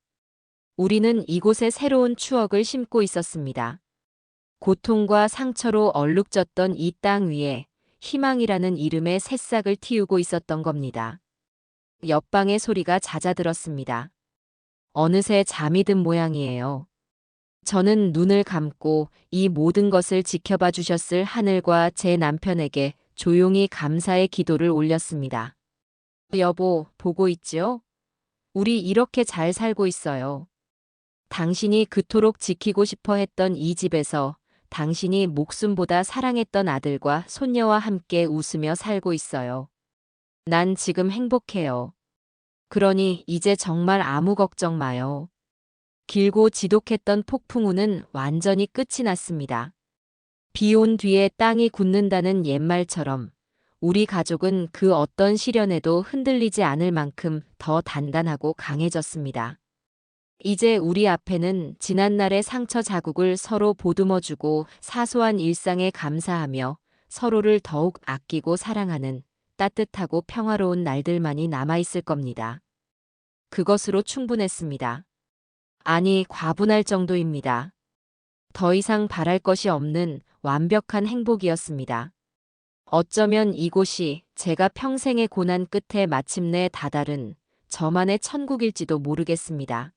우리는 이곳에 새로운 추억을 심고 있었습니다. 고통과 상처로 얼룩졌던 이 땅 위에 희망이라는 이름의 새싹을 틔우고 있었던 겁니다. 옆방의 소리가 잦아들었습니다. 어느새 잠이 든 모양이에요. 저는 눈을 감고 이 모든 것을 지켜봐 주셨을 하늘과 제 남편에게 조용히 감사의 기도를 올렸습니다. 여보, 보고 있지요? 우리 이렇게 잘 살고 있어요. 당신이 그토록 지키고 싶어 했던 이 집에서 당신이 목숨보다 사랑했던 아들과 손녀와 함께 웃으며 살고 있어요. 난 지금 행복해요. 그러니 이제 정말 아무 걱정 마요. 길고 지독했던 폭풍우는 완전히 끝이 났습니다. 비 온 뒤에 땅이 굳는다는 옛말처럼 우리 가족은 그 어떤 시련에도 흔들리지 않을 만큼 더 단단하고 강해졌습니다. 이제 우리 앞에는 지난날의 상처 자국을 서로 보듬어주고 사소한 일상에 감사하며 서로를 더욱 아끼고 사랑하는 따뜻하고 평화로운 날들만이 남아있을 겁니다. 그것으로 충분했습니다. 아니, 과분할 정도입니다. 더 이상 바랄 것이 없는 완벽한 행복이었습니다. 어쩌면 이곳이 제가 평생의 고난 끝에 마침내 다다른 저만의 천국일지도 모르겠습니다.